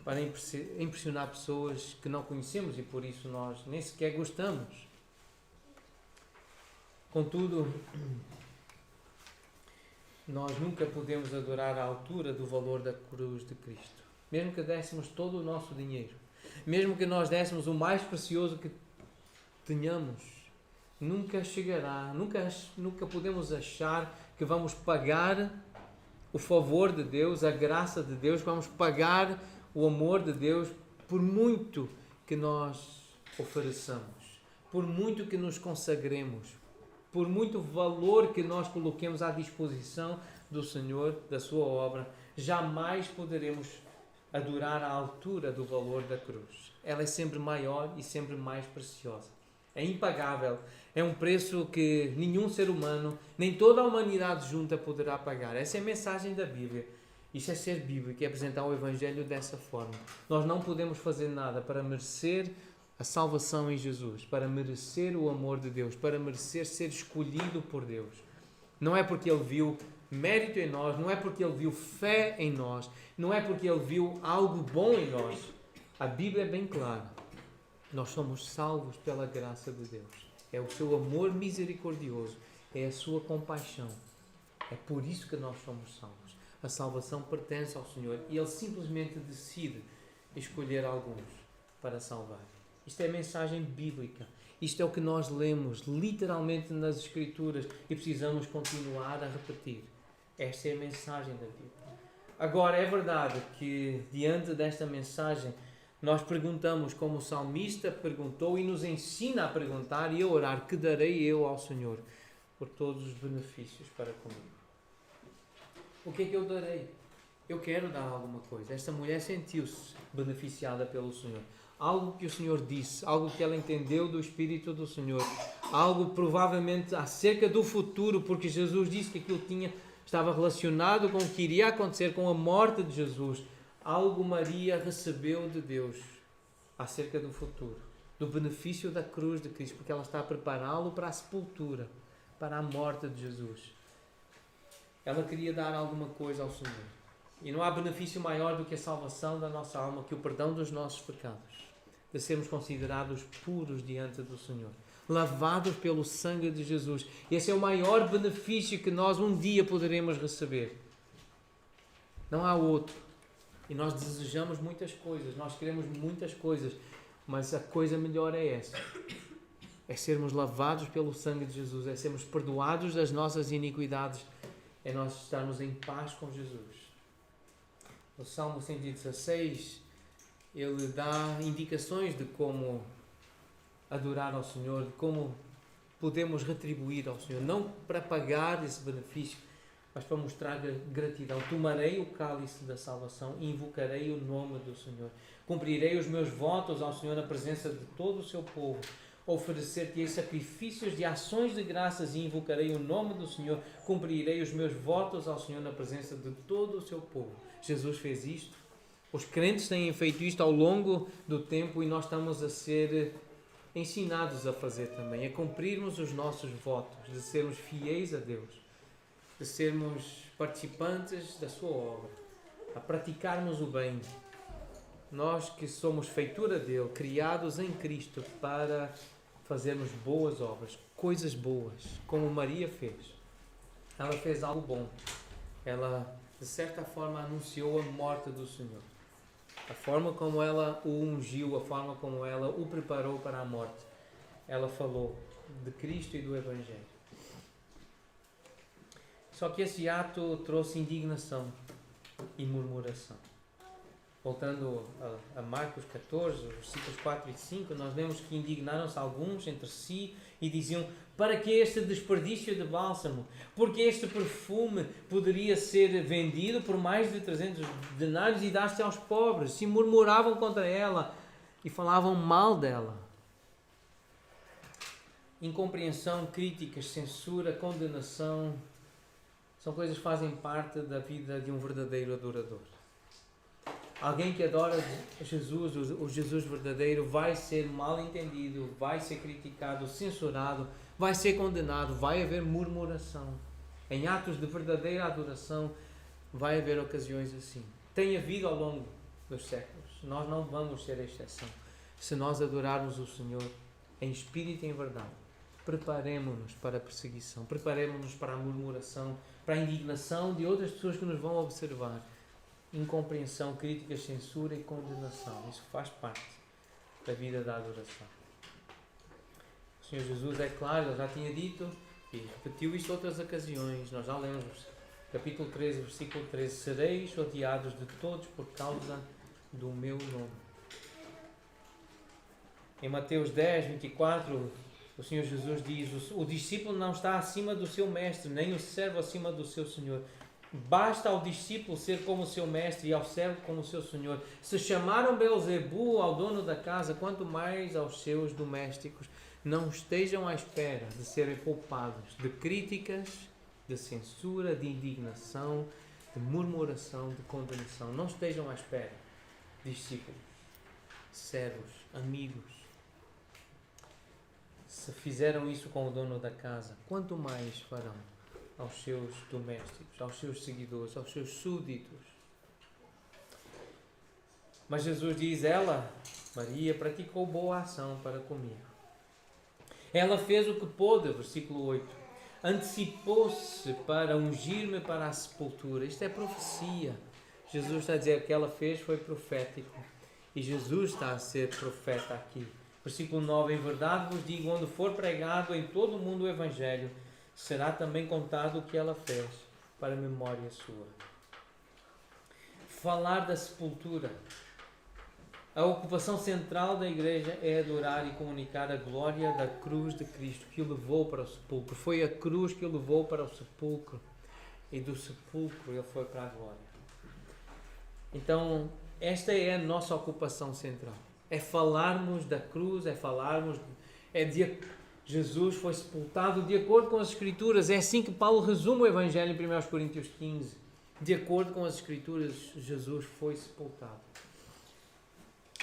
A: para impressionar pessoas que não conhecemos e por isso nós nem sequer gostamos. Contudo, nós nunca podemos adorar à altura do valor da cruz de Cristo. Mesmo que dessemos todo o nosso dinheiro, mesmo que nós dessemos o mais precioso que tenhamos, nunca chegará, nunca podemos achar que vamos pagar o favor de Deus, a graça de Deus, vamos pagar o amor de Deus por muito que nós ofereçamos, por muito que nos consagremos, por muito valor que nós coloquemos à disposição do Senhor, da sua obra, jamais poderemos adorar à altura do valor da cruz. Ela é sempre maior e sempre mais preciosa. É impagável. É um preço que nenhum ser humano, nem toda a humanidade junta poderá pagar. Essa é a mensagem da Bíblia. Isto é ser bíblico e apresentar o Evangelho dessa forma. Nós não podemos fazer nada para merecer a salvação em Jesus, para merecer o amor de Deus, para merecer ser escolhido por Deus. Não é porque Ele viu mérito em nós, não é porque Ele viu fé em nós, não é porque Ele viu algo bom em nós. A Bíblia é bem clara. Nós somos salvos pela graça de Deus. É o seu amor misericordioso, é a sua compaixão. É por isso que nós somos salvos. A salvação pertence ao Senhor e Ele simplesmente decide escolher alguns para salvar. Isto é mensagem bíblica. Isto é o que nós lemos literalmente nas Escrituras e precisamos continuar a repetir. Esta é a mensagem da Bíblia. Agora, é verdade que diante desta mensagem nós perguntamos como o salmista perguntou e nos ensina a perguntar e a orar: que darei eu ao Senhor por todos os benefícios para comigo? O que é que eu darei? Eu quero dar alguma coisa. Esta mulher sentiu-se beneficiada pelo Senhor. Algo que o Senhor disse, algo que ela entendeu do Espírito do Senhor, algo provavelmente acerca do futuro, porque Jesus disse que aquilo estava relacionado com o que iria acontecer com a morte de Jesus. Algo Maria recebeu de Deus acerca do futuro, do benefício da cruz de Cristo, porque ela está a prepará-lo para a sepultura, para a morte de Jesus. Ela queria dar alguma coisa ao Senhor. E não há benefício maior do que a salvação da nossa alma, que o perdão dos nossos pecados, de sermos considerados puros diante do Senhor, lavados pelo sangue de Jesus. Esse é o maior benefício que nós um dia poderemos receber. Não há outro. E nós desejamos muitas coisas, nós queremos muitas coisas, mas a coisa melhor é essa. É sermos lavados pelo sangue de Jesus, é sermos perdoados das nossas iniquidades, é nós estarmos em paz com Jesus. No Salmo 116, ele dá indicações de como adorar ao Senhor, de como podemos retribuir ao Senhor, não para pagar esse benefício, mas para mostrar gratidão. Tomarei o cálice da salvação e invocarei o nome do Senhor. Cumprirei os meus votos ao Senhor na presença de todo o seu povo. Oferecer-te-ei sacrifícios de ações de graças e invocarei o nome do Senhor. Cumprirei os meus votos ao Senhor na presença de todo o seu povo. Jesus fez isto. Os crentes têm feito isto ao longo do tempo e nós estamos a ser ensinados a fazer também, a cumprirmos os nossos votos, de sermos fiéis a Deus, de sermos participantes da sua obra, a praticarmos o bem. Nós que somos feitura dele, criados em Cristo para fazermos boas obras, coisas boas, como Maria fez. Ela fez algo bom. Ela, de certa forma, anunciou a morte do Senhor. A forma como ela o ungiu, a forma como ela o preparou para a morte. Ela falou de Cristo e do Evangelho. Só que esse ato trouxe indignação e murmuração. Voltando a Marcos 14, versículos 4 e 5, nós vemos que indignaram-se alguns entre si e diziam: para que este desperdício de bálsamo? Porque este perfume poderia ser vendido por mais de 300 denários e dar-se aos pobres. Se murmuravam contra ela e falavam mal dela. Incompreensão, críticas, censura, condenação são coisas que fazem parte da vida de um verdadeiro adorador. Alguém que adora Jesus, o Jesus verdadeiro, vai ser mal entendido, vai ser criticado, censurado, vai ser condenado, vai haver murmuração. Em atos de verdadeira adoração vai haver ocasiões assim. Tem havido ao longo dos séculos. Nós não vamos ser a exceção. Se nós adorarmos o Senhor em espírito e em verdade, preparemo-nos para a perseguição, preparemo-nos para a murmuração, para a indignação de outras pessoas que nos vão observar. Incompreensão, críticas, censura e condenação. Isso faz parte da vida da adoração. O Senhor Jesus é claro, Ele já tinha dito e repetiu isto outras ocasiões. Nós já lemos capítulo 13, versículo 13: sereis odiados de todos por causa do meu nome. Em Mateus 10, 24, o Senhor Jesus diz: o discípulo não está acima do seu mestre, nem o servo acima do seu senhor. Basta ao discípulo ser como o seu mestre e ao servo como o seu senhor. Se chamaram Beelzebu ao dono da casa, quanto mais aos seus domésticos. Não estejam à espera de serem poupados de críticas, de censura, de indignação, de murmuração, de condenação. Não estejam à espera, discípulos, servos, amigos. Se fizeram isso com o dono da casa, quanto mais farão aos seus domésticos, aos seus seguidores, aos seus súditos. Mas Jesus diz: ela, Maria, praticou boa ação para comigo. Ela fez o que pôde, versículo 8. Antecipou-se para ungir-me para a sepultura. Isto é profecia. Jesus está a dizer que o que ela fez foi profético. E Jesus está a ser profeta aqui. Versículo 9. Em verdade vos digo, onde for pregado em todo o mundo o Evangelho, será também contado o que ela fez, para memória sua. Falar da sepultura. A ocupação central da igreja é adorar e comunicar a glória da cruz de Cristo que o levou para o sepulcro. Foi a cruz que o levou para o sepulcro. E do sepulcro ele foi para a glória. Então, esta é a nossa ocupação central. É falarmos da cruz, Jesus foi sepultado de acordo com as Escrituras. É assim que Paulo resume o Evangelho em 1 Coríntios 15. De acordo com as Escrituras, Jesus foi sepultado.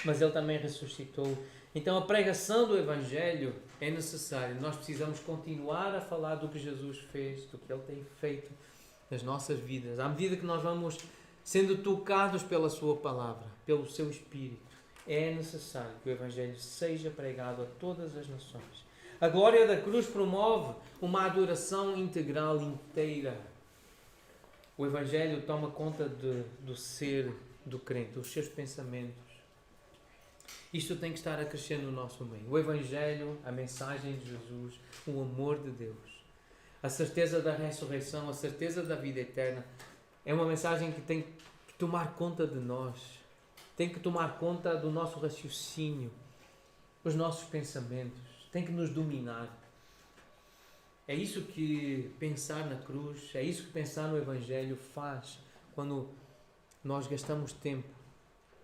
A: Mas Ele também ressuscitou. Então a pregação do Evangelho é necessária. Nós precisamos continuar a falar do que Jesus fez, do que Ele tem feito nas nossas vidas. À medida que nós vamos sendo tocados pela Sua Palavra, pelo Seu Espírito, é necessário que o Evangelho seja pregado a todas as nações. A glória da cruz promove uma adoração integral, inteira. O Evangelho toma conta do ser do crente, dos seus pensamentos. Isto tem que estar a crescer no nosso meio. O Evangelho, a mensagem de Jesus, o amor de Deus, a certeza da ressurreição, a certeza da vida eterna, é uma mensagem que tem que tomar conta de nós, tem que tomar conta do nosso raciocínio, os nossos pensamentos, tem que nos dominar. É isso que pensar na cruz, é isso que pensar no Evangelho faz quando nós gastamos tempo,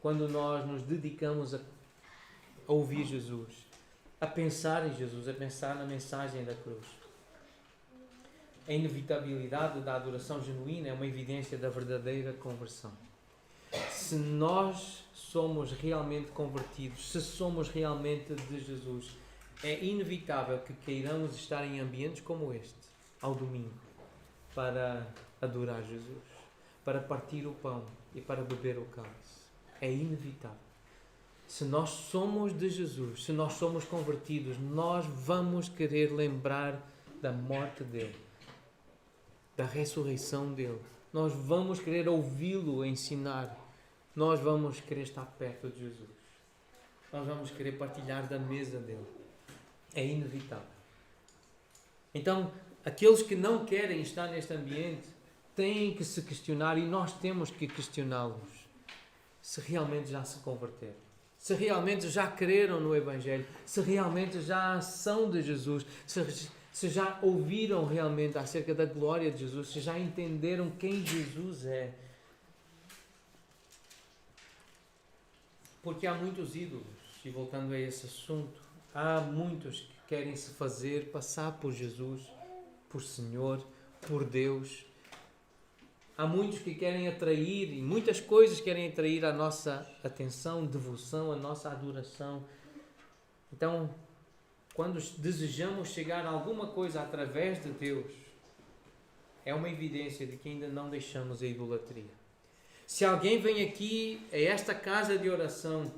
A: quando nós nos dedicamos a ouvir Jesus, a pensar em Jesus, a pensar na mensagem da cruz. A inevitabilidade da adoração genuína é uma evidência da verdadeira conversão. Se nós somos realmente convertidos, se somos realmente de Jesus, é inevitável que queiramos estar em ambientes como este, ao domingo, para adorar Jesus, para partir o pão e para beber o cálice. É inevitável. Se nós somos de Jesus, se nós somos convertidos, nós vamos querer lembrar da morte dele, da ressurreição dele. Nós vamos querer ouvi-lo ensinar. Nós vamos querer estar perto de Jesus. Nós vamos querer partilhar da mesa dele. É inevitável. Então, aqueles que não querem estar neste ambiente têm que se questionar, e nós temos que questioná-los, se realmente já se converteram, se realmente já creram no Evangelho, se realmente já são de Jesus, se já ouviram realmente acerca da glória de Jesus, se já entenderam quem Jesus é. Porque há muitos ídolos, e voltando a esse assunto, há muitos que querem se fazer passar por Jesus, por Senhor, por Deus. Há muitos que querem atrair, e muitas coisas querem atrair a nossa atenção, devoção, a nossa adoração. Então, quando desejamos chegar a alguma coisa através de Deus, é uma evidência de que ainda não deixamos a idolatria. Se alguém vem aqui a esta casa de oração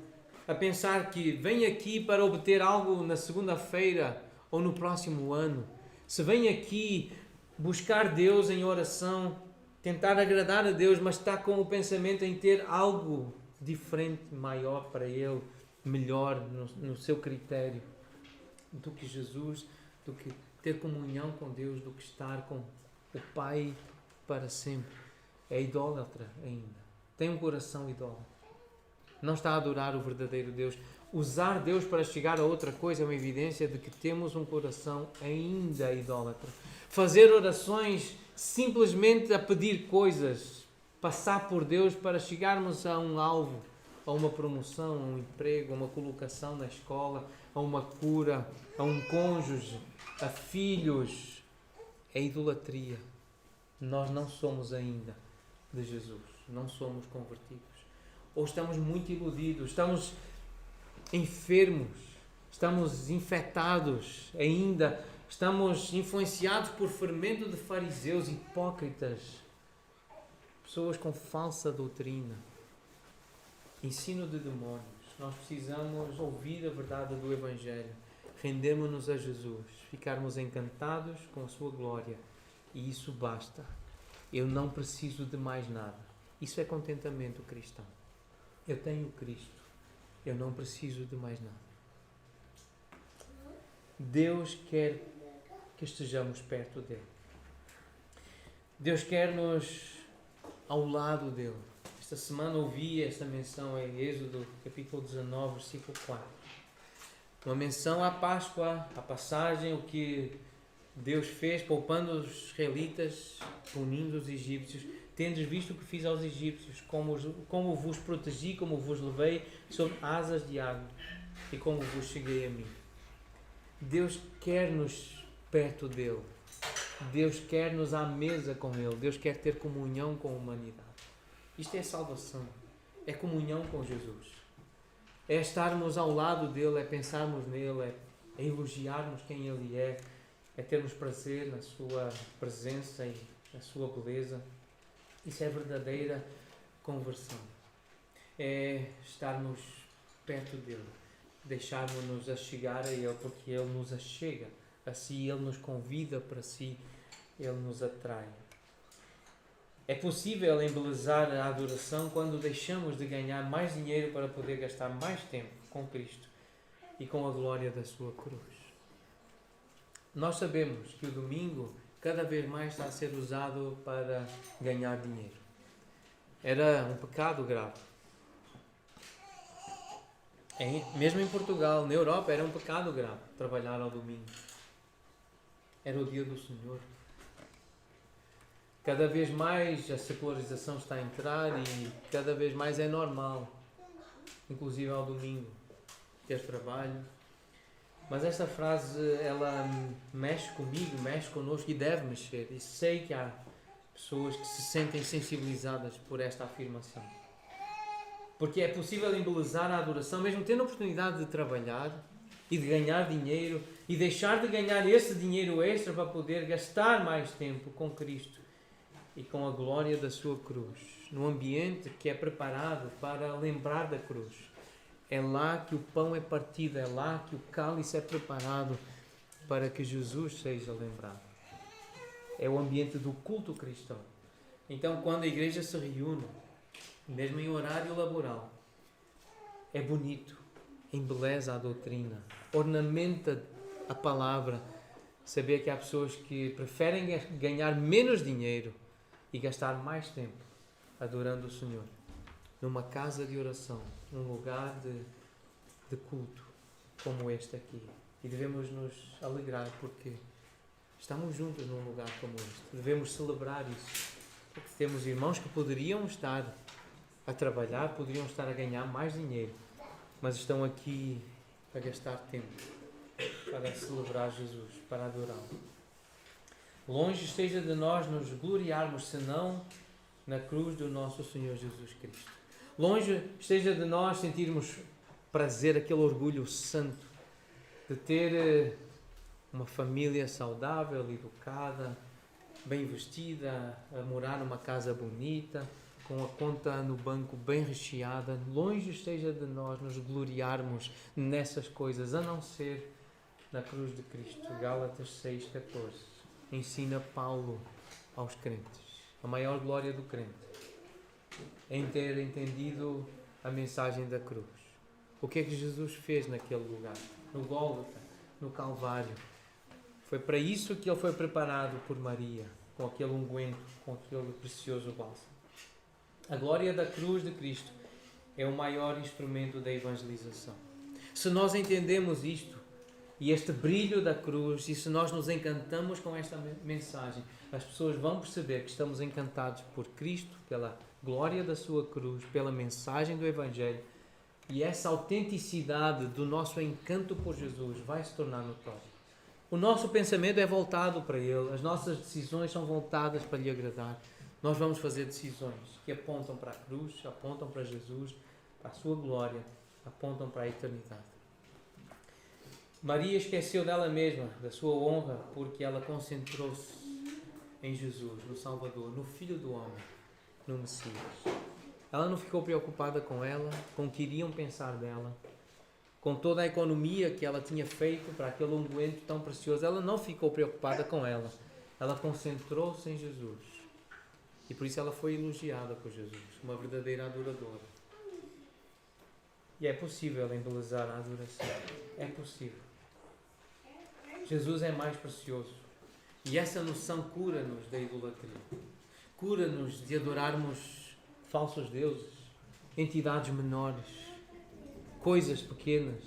A: a pensar que vem aqui para obter algo na segunda-feira ou no próximo ano, se vem aqui buscar Deus em oração, tentar agradar a Deus, mas está com o pensamento em ter algo diferente, maior para ele, melhor no seu critério, do que Jesus, do que ter comunhão com Deus, do que estar com o Pai para sempre. É idólatra ainda. Tem um coração idólatra. Não está a adorar o verdadeiro Deus. Usar Deus para chegar a outra coisa é uma evidência de que temos um coração ainda idólatra. Fazer orações simplesmente a pedir coisas, passar por Deus para chegarmos a um alvo, a uma promoção, a um emprego, a uma colocação na escola, a uma cura, a um cônjuge, a filhos, é idolatria. Nós não somos ainda de Jesus, não somos convertidos. Ou estamos muito iludidos, estamos enfermos, estamos infectados ainda, estamos influenciados por fermento de fariseus hipócritas, pessoas com falsa doutrina, ensino de demónios. Nós precisamos ouvir a verdade do Evangelho, rendermos-nos a Jesus, ficarmos encantados com a sua glória, e isso basta. Eu não preciso de mais nada. Isso é contentamento cristão. Eu tenho Cristo. Eu não preciso de mais nada. Deus quer que estejamos perto dele. Deus quer-nos ao lado dele. Esta semana ouvi esta menção em Êxodo, capítulo 19, versículo 4. Uma menção à Páscoa, à passagem, o que Deus fez, poupando os israelitas, punindo os egípcios. Tendes visto o que fiz aos egípcios, como vos protegi, como vos levei sobre asas de água e como vos cheguei a mim. Deus quer-nos perto dele. Deus quer-nos à mesa com ele. Deus quer ter comunhão com a humanidade. Isto é salvação. É comunhão com Jesus. É estarmos ao lado dele, é pensarmos nele, é elogiarmos quem ele é termos prazer na sua presença e na sua beleza. Isso é verdadeira conversão. É estarmos perto dele, deixarmos-nos achegar a ele, porque ele nos achega a si, ele nos convida para si, ele nos atrai. É possível embelezar a adoração quando deixamos de ganhar mais dinheiro para poder gastar mais tempo com Cristo e com a glória da sua cruz. Nós sabemos que o domingo cada vez mais está a ser usado para ganhar dinheiro. Era um pecado grave. Mesmo em Portugal, na Europa, era um pecado grave trabalhar ao domingo. Era o dia do Senhor. Cada vez mais a secularização está a entrar e cada vez mais é normal, inclusive ao domingo, ter trabalho. Mas esta frase, ela mexe comigo, mexe connosco e deve mexer. E sei que há pessoas que se sentem sensibilizadas por esta afirmação. Porque é possível embelezar a adoração, mesmo tendo a oportunidade de trabalhar e de ganhar dinheiro e deixar de ganhar esse dinheiro extra para poder gastar mais tempo com Cristo e com a glória da sua cruz, num ambiente que é preparado para lembrar da cruz. É lá que o pão é partido, é lá que o cálice é preparado para que Jesus seja lembrado. É o ambiente do culto cristão. Então, quando a igreja se reúne, mesmo em horário laboral, é bonito, embeleza a doutrina, ornamenta a palavra. Saber que há pessoas que preferem ganhar menos dinheiro e gastar mais tempo adorando o Senhor numa casa de oração, num lugar de culto como este aqui. E devemos nos alegrar porque estamos juntos num lugar como este. Devemos celebrar isso. Porque temos irmãos que poderiam estar a trabalhar, poderiam estar a ganhar mais dinheiro, mas estão aqui a gastar tempo para celebrar Jesus, para adorá-lo. Longe esteja de nós nos gloriarmos, senão na cruz do nosso Senhor Jesus Cristo. Longe esteja de nós sentirmos prazer, aquele orgulho santo de ter uma família saudável, educada, bem vestida, a morar numa casa bonita, com a conta no banco bem recheada. Longe esteja de nós nos gloriarmos nessas coisas, a não ser na cruz de Cristo. Gálatas 6,14. Ensina Paulo aos crentes. A maior glória do crente em ter entendido a mensagem da cruz. O que é que Jesus fez naquele lugar? No Gólgota, no Calvário. Foi para isso que ele foi preparado por Maria, com aquele unguento, com aquele precioso bálsamo. A glória da cruz de Cristo é o maior instrumento da evangelização. Se nós entendemos isto, e este brilho da cruz, e se nós nos encantamos com esta mensagem, as pessoas vão perceber que estamos encantados por Cristo, pela glória da sua cruz, pela mensagem do Evangelho, e essa autenticidade do nosso encanto por Jesus vai se tornar notória. O nosso pensamento é voltado para Ele, as nossas decisões são voltadas para lhe agradar. Nós vamos fazer decisões que apontam para a cruz, apontam para Jesus, para a sua glória, apontam para a eternidade. Maria esqueceu dela mesma, da sua honra, porque ela concentrou-se em Jesus, no Salvador, no Filho do Homem, no Messias. Ela não ficou preocupada com ela, com o que iriam pensar dela, com toda a economia que ela tinha feito para aquele unguento tão precioso. Ela não ficou preocupada com ela. Ela concentrou-se em Jesus. E por isso ela foi elogiada por Jesus, uma verdadeira adoradora. E é possível embelezar a adoração. É possível. Jesus é mais precioso. E essa noção cura-nos da idolatria. Cura-nos de adorarmos falsos deuses, entidades menores, coisas pequenas,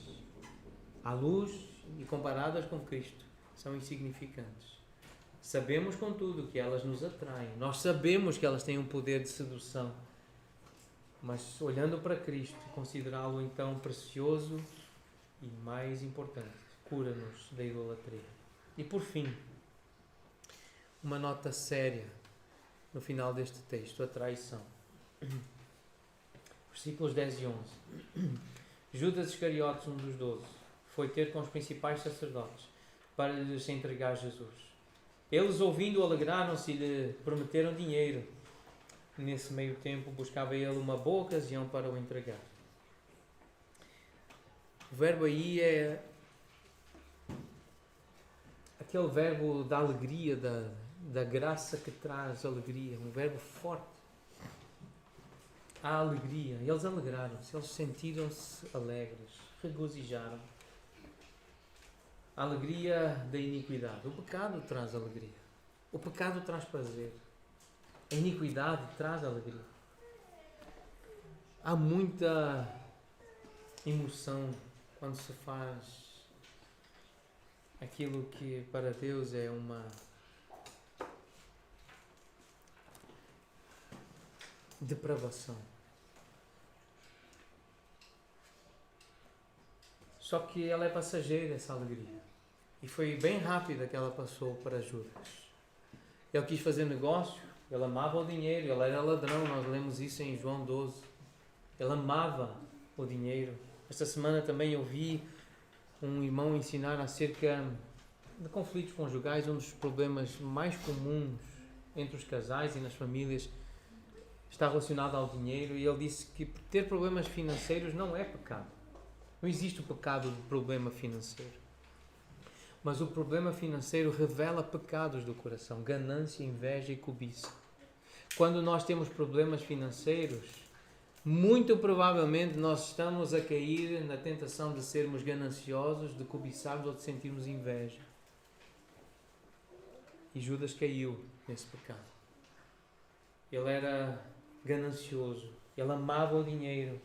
A: à luz e comparadas com Cristo, são insignificantes. Sabemos, contudo, que elas nos atraem. Nós sabemos que elas têm um poder de sedução. Mas, olhando para Cristo, considerá-lo então precioso e mais importante, cura-nos da idolatria. E, por fim, uma nota séria no final deste texto, a traição. Versículos 10 e 11. Judas Iscariotes, um dos 12, foi ter com os principais sacerdotes para lhes entregar Jesus. Eles, ouvindo, alegraram-se e lhe prometeram dinheiro. Nesse meio tempo, buscava ele uma boa ocasião para o entregar. O verbo aí é aquele verbo da alegria, da graça que traz alegria, um verbo forte. Há alegria, eles alegraram-se, eles sentiram-se alegres, regozijaram. A alegria da iniquidade. O pecado traz alegria. O pecado traz prazer. A iniquidade traz alegria. Há muita emoção quando se faz aquilo que para Deus é uma depravação. Só que ela é passageira, essa alegria. E foi bem rápida que ela passou para Judas. Ele quis fazer negócio, ele amava o dinheiro, ele era ladrão, nós lemos isso em João 12. Ele amava o dinheiro. Esta semana também eu vi um irmão ensinar acerca de conflitos conjugais, um dos problemas mais comuns entre os casais e nas famílias está relacionado ao dinheiro, e ele disse que ter problemas financeiros não é pecado. Não existe o pecado do problema financeiro. Mas o problema financeiro revela pecados do coração, ganância, inveja e cobiça. Quando nós temos problemas financeiros, muito provavelmente nós estamos a cair na tentação de sermos gananciosos, de cobiçarmos ou de sentirmos inveja. E Judas caiu nesse pecado. Ele era ganancioso, ele amava o dinheiro.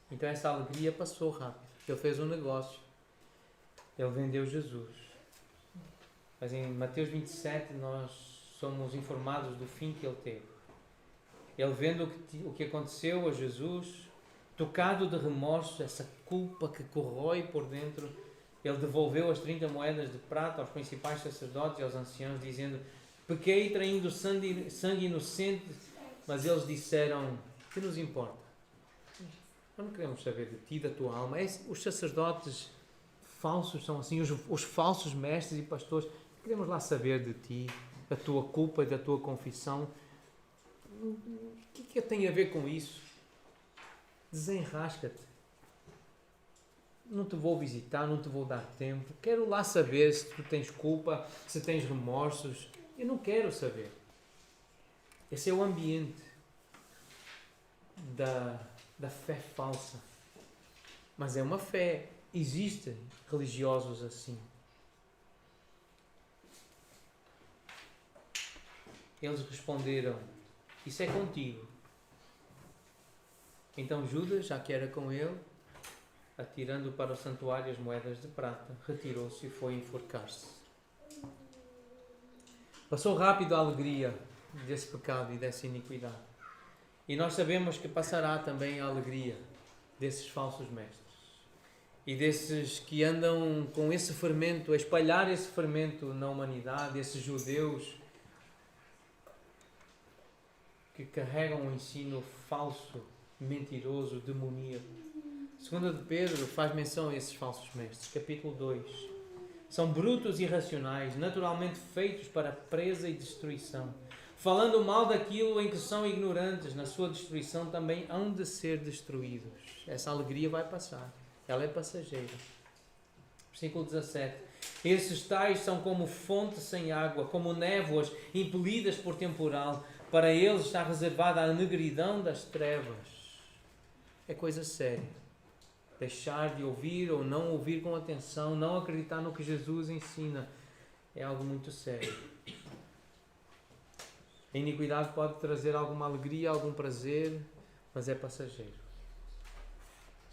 A: Então essa alegria passou rápido. Ele fez um negócio. Ele vendeu Jesus. Mas em Mateus 27 nós somos informados do fim que ele teve. Ele, vendo o que aconteceu a Jesus, tocado de remorso, essa culpa que corrói por dentro, ele devolveu as 30 moedas de prata aos principais sacerdotes e aos anciãos, dizendo: pequei traindo sangue inocente. Mas eles disseram: que nos importa? Nós não queremos saber de ti, da tua alma. Os sacerdotes falsos são assim, os falsos mestres e pastores. Queremos lá saber de ti, da tua culpa e da tua confissão. O que eu tenho a ver com isso? Desenrasca-te. Não te vou visitar, não te vou dar tempo. Quero lá saber se tu tens culpa, se tens remorsos. Eu não quero saber. Esse é o ambiente da fé falsa. Mas é uma fé existem religiosos assim. Eles responderam: isso é contigo. Então Judas, já que era com ele, atirando para o santuário as moedas de prata, retirou-se e foi enforcar-se. Passou rápido a alegria desse pecado e dessa iniquidade. E nós sabemos que passará também a alegria desses falsos mestres. E desses que andam com esse fermento, a espalhar esse fermento na humanidade, esses judeus que carregam um ensino falso, mentiroso, demoníaco. Segunda de Pedro faz menção a esses falsos mestres. Capítulo 2. São brutos e irracionais, naturalmente feitos para presa e destruição. Falando mal daquilo em que são ignorantes, na sua destruição também hão de ser destruídos. Essa alegria vai passar. Ela é passageira. Versículo 17. Esses tais são como fonte sem água, como névoas impelidas por temporal. Para eles está reservada a negridão das trevas. É coisa séria. Deixar de ouvir ou não ouvir com atenção, não acreditar no que Jesus ensina, é algo muito sério. A iniquidade pode trazer alguma alegria, algum prazer, mas é passageiro.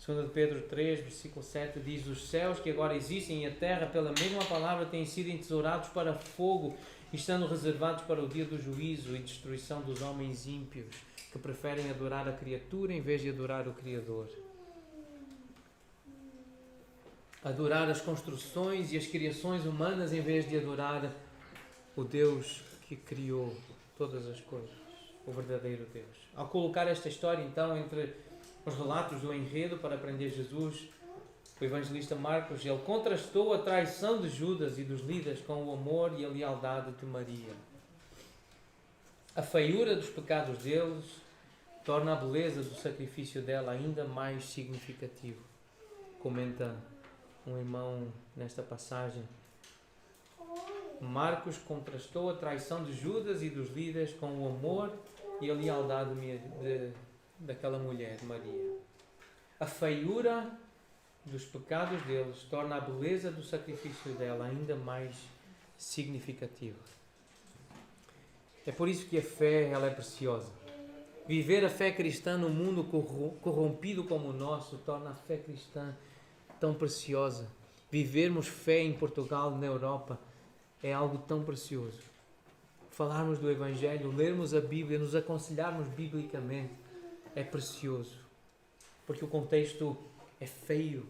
A: 2 Pedro 3, versículo 7 diz: os céus que agora existem e a terra, pela mesma palavra, têm sido entesourados para fogo, estando reservados para o dia do juízo e destruição dos homens ímpios, que preferem adorar a criatura em vez de adorar o Criador. Adorar as construções e as criações humanas em vez de adorar o Deus que criou todas as coisas, o verdadeiro Deus. Ao colocar esta história, então, entre os relatos do enredo para prender Jesus, o evangelista Marcos, ele contrastou a traição de Judas e dos líderes com o amor e a lealdade de Maria. A feiura dos pecados deles torna a beleza do sacrifício dela ainda mais significativo. Comenta um irmão nesta passagem. Marcos contrastou a traição de Judas e dos líderes com o amor e a lealdade daquela mulher, Maria. A feiura dos pecados deles torna a beleza do sacrifício dela ainda mais significativa. É por isso que a fé ela é preciosa. Viver a fé cristã num mundo corrompido como o nosso torna a fé cristã tão preciosa. Vivermos fé em Portugal, na Europa, é algo tão precioso. Falarmos do Evangelho, lermos a Bíblia, nos aconselharmos biblicamente, é precioso. Porque o contexto é feio.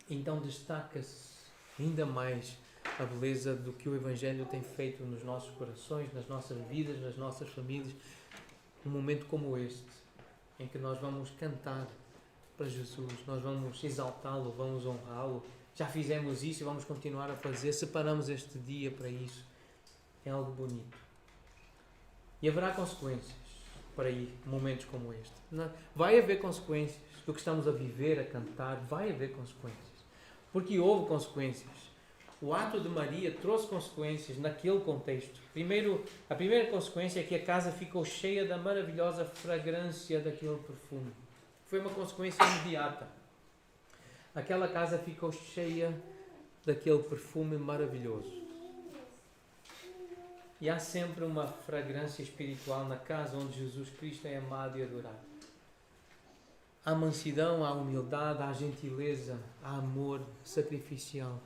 A: Então destaca-se ainda mais a beleza do que o Evangelho tem feito nos nossos corações, nas nossas vidas, nas nossas famílias. Um momento como este, em que nós vamos cantar para Jesus, nós vamos exaltá-lo, vamos honrá-lo. Já fizemos isso e vamos continuar a fazer. Separamos este dia para isso. É algo bonito. E haverá consequências para ir momentos como este. Vai haver consequências do que estamos a viver, a cantar. Vai haver consequências. Porque houve consequências. O ato de Maria trouxe consequências naquele contexto. A primeira consequência é que a casa ficou cheia da maravilhosa fragrância daquele perfume. Foi uma consequência imediata. Aquela casa ficou cheia daquele perfume maravilhoso. E há sempre uma fragrância espiritual na casa onde Jesus Cristo é amado e adorado. Há mansidão, há humildade, há gentileza, há amor sacrificial.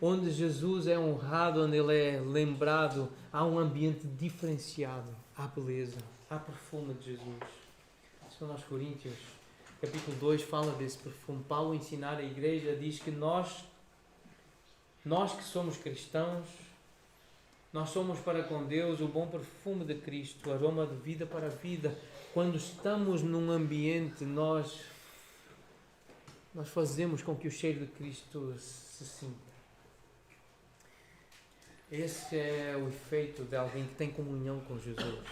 A: Onde Jesus é honrado, onde Ele é lembrado, há um ambiente diferenciado. Há beleza, há perfume de Jesus. Segundo aos Coríntios, capítulo 2, fala desse perfume. Paulo, ensinar a igreja, diz que nós que somos cristãos, nós somos para com Deus o bom perfume de Cristo, o aroma de vida para a vida. Quando estamos num ambiente, nós fazemos com que o cheiro de Cristo se sinta. Esse é o efeito de alguém que tem comunhão com Jesus.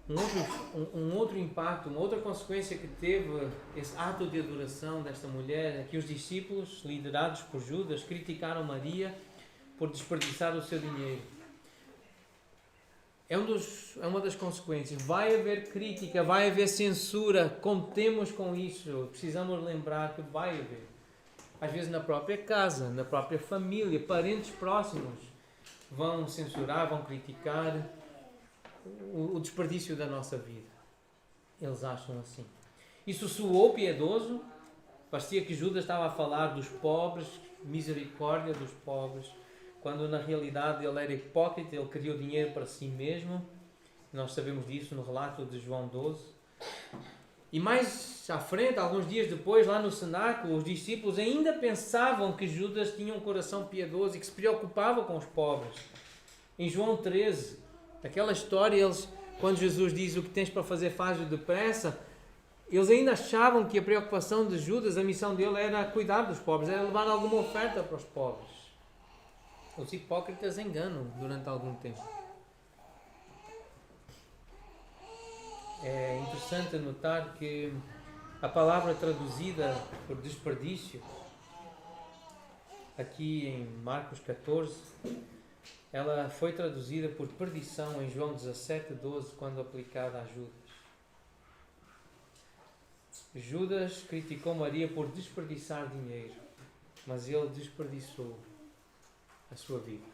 A: Um outro impacto, uma outra consequência que teve esse ato de adoração desta mulher é que os discípulos, liderados por Judas, criticaram Maria por desperdiçar o seu dinheiro. é uma das consequências. Vai haver crítica, vai haver censura. Contemos com isso. Precisamos lembrar que vai haver. Às vezes na própria casa, na própria família, parentes próximos vão censurar, vão criticar o desperdício da nossa vida. Eles acham assim. Isso soou piedoso. Parecia que Judas estava a falar dos pobres, misericórdia dos pobres, quando na realidade ele era hipócrita, ele queria o dinheiro para si mesmo. Nós sabemos disso no relato de João 12. E mais à frente, alguns dias depois, lá no cenáculo, os discípulos ainda pensavam que Judas tinha um coração piedoso e que se preocupava com os pobres. Em João 13, aquela história, quando Jesus diz: o que tens para fazer, faz-o depressa, eles ainda achavam que a preocupação de Judas, a missão dele era cuidar dos pobres, era levar alguma oferta para os pobres. Os hipócritas enganam durante algum tempo. É interessante notar que a palavra traduzida por desperdício, aqui em Marcos 14, ela foi traduzida por perdição em João 17:12, quando aplicada a Judas. Judas criticou Maria por desperdiçar dinheiro, mas ele desperdiçou a sua vida.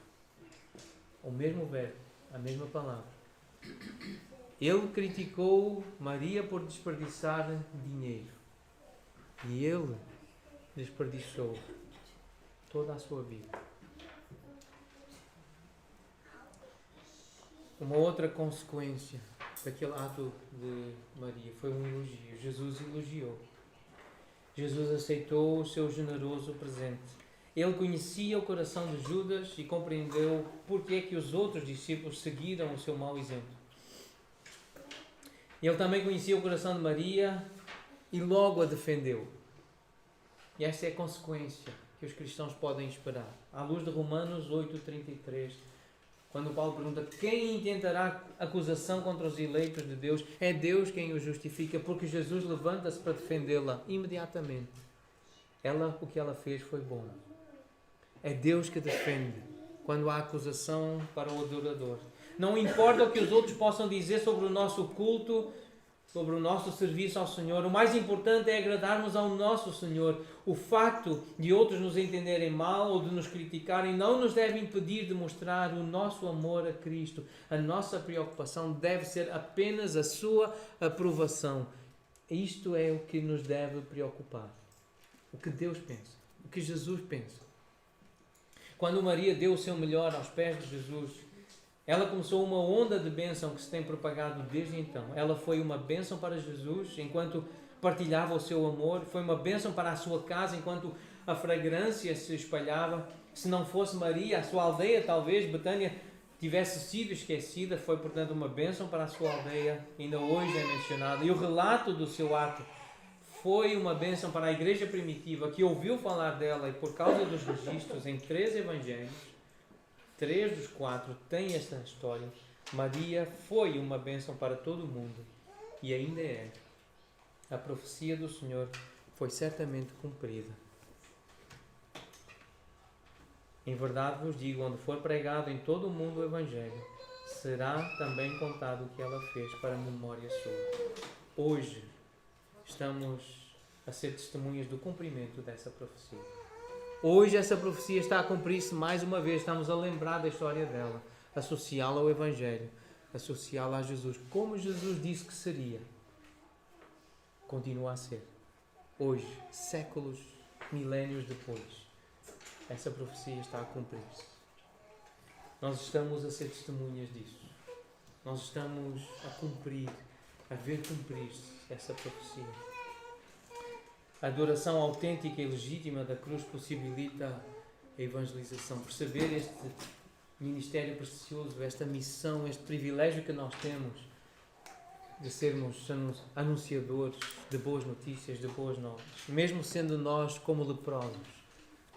A: O mesmo verbo, a mesma palavra. Ele criticou Maria por desperdiçar dinheiro. E ele desperdiçou toda a sua vida. Uma outra consequência daquele ato de Maria foi um elogio. Jesus elogiou. Jesus aceitou o seu generoso presente. Ele conhecia o coração de Judas e compreendeu porque é que os outros discípulos seguiram o seu mau exemplo. Ele também conhecia o coração de Maria e logo a defendeu. E esta é a consequência que os cristãos podem esperar. À luz de Romanos 8:33, quando Paulo pergunta: quem intentará acusação contra os eleitos de Deus? É Deus quem o justifica, porque Jesus levanta-se para defendê-la imediatamente. O que ela fez foi bom. É Deus que defende quando há acusação para o adorador. Não importa o que os outros possam dizer sobre o nosso culto, sobre o nosso serviço ao Senhor. O mais importante é agradarmos ao nosso Senhor. O facto de outros nos entenderem mal ou de nos criticarem não nos deve impedir de mostrar o nosso amor a Cristo. A nossa preocupação deve ser apenas a sua aprovação. Isto é o que nos deve preocupar. O que Deus pensa. O que Jesus pensa. Quando Maria deu o seu melhor aos pés de Jesus, ela começou uma onda de bênção que se tem propagado desde então. Ela foi uma bênção para Jesus enquanto partilhava o seu amor. Foi uma bênção para a sua casa enquanto a fragrância se espalhava. Se não fosse Maria, a sua aldeia, talvez Betânia, tivesse sido esquecida. Foi, portanto, uma bênção para a sua aldeia. Ainda hoje é mencionado. E o relato do seu ato foi uma bênção para a igreja primitiva, que ouviu falar dela e por causa dos registros em 3 evangelhos, 3 dos 4 têm esta história. Maria foi uma bênção para todo o mundo e ainda é. A profecia do Senhor foi certamente cumprida. Em verdade vos digo, onde for pregado em todo o mundo o Evangelho, será também contado o que ela fez para a memória sua. Hoje estamos a ser testemunhas do cumprimento dessa profecia. Hoje essa profecia está a cumprir-se mais uma vez. Estamos a lembrar da história dela, associá-la ao Evangelho, associá-la a Jesus. Como Jesus disse que seria, continua a ser. Hoje, séculos, milénios depois, essa profecia está a cumprir-se. Nós estamos a ser testemunhas disso. Nós estamos a cumprir, a ver cumprir-se essa profecia. A adoração autêntica e legítima da cruz possibilita a evangelização. Perceber este ministério precioso, esta missão, este privilégio que nós temos de sermos anunciadores de boas notícias, de boas novas. Mesmo sendo nós como leprosos,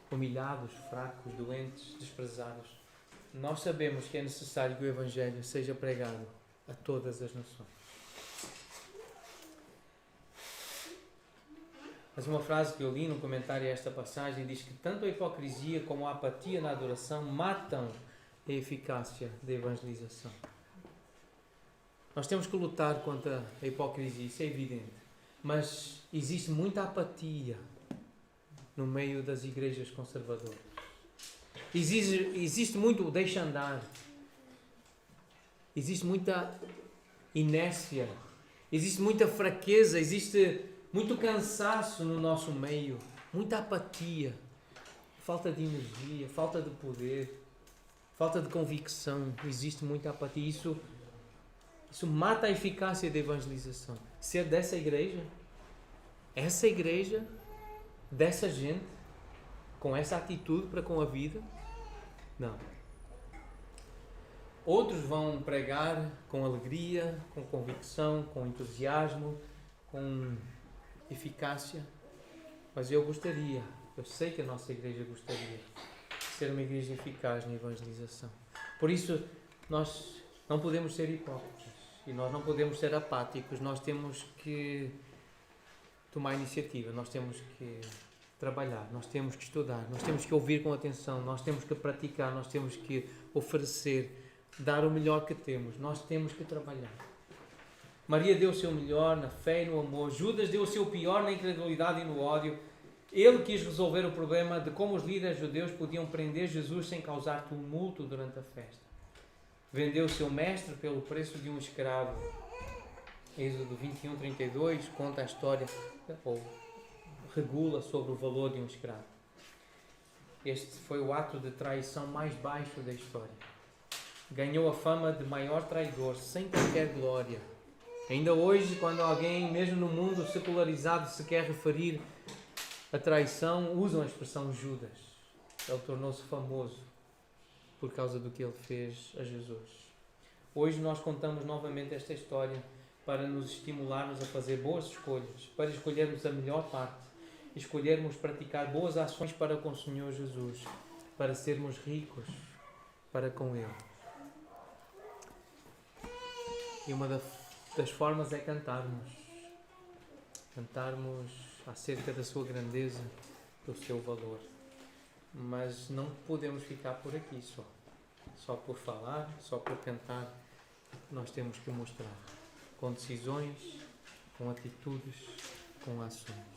A: humilhados, fracos, doentes, desprezados, nós sabemos que é necessário que o Evangelho seja pregado a todas as nações. Mas uma frase que eu li no comentário a esta passagem diz que tanto a hipocrisia como a apatia na adoração matam a eficácia da evangelização. Nós temos que lutar contra a hipocrisia, isso é evidente. Mas existe muita apatia no meio das igrejas conservadoras. Existe muito deixa andar. Existe muita inércia. Existe muita fraqueza. Existe muito cansaço no nosso meio. Muita apatia. Falta de energia, falta de poder, falta de convicção. Existe muita apatia. Isso mata a eficácia da evangelização. Ser dessa igreja, essa igreja, dessa gente, com essa atitude para com a vida, não. Outros vão pregar com alegria, com convicção, com entusiasmo, com eficácia. Mas eu sei que a nossa igreja gostaria de ser uma igreja eficaz na evangelização. Por isso, nós não podemos ser hipócritas e nós não podemos ser apáticos. Nós temos que tomar iniciativa, nós temos que trabalhar, nós temos que estudar, nós temos que ouvir com atenção, nós temos que praticar, nós temos que oferecer, dar o melhor que temos. Nós temos que trabalhar. Maria deu o seu melhor na fé e no amor. Judas deu o seu pior na incredulidade e no ódio. Ele quis resolver o problema de como os líderes judeus podiam prender Jesus sem causar tumulto durante a festa. Vendeu o seu mestre pelo preço de um escravo. Êxodo 21:32 conta a história, ou regula sobre o valor de um escravo. Este foi o ato de traição mais baixo da história. Ganhou a fama de maior traidor, sem qualquer glória. Ainda hoje, quando alguém, mesmo no mundo secularizado, se quer referir a traição, usam a expressão Judas. Ele tornou-se famoso por causa do que ele fez a Jesus. Hoje nós contamos novamente esta história para nos estimularmos a fazer boas escolhas, para escolhermos a melhor parte, escolhermos praticar boas ações para com o Senhor Jesus, para sermos ricos para com Ele. E uma das formas é cantarmos acerca da sua grandeza, do seu valor. Mas não podemos ficar por aqui só por falar, só por cantar. Nós temos que mostrar com decisões, com atitudes, com ações.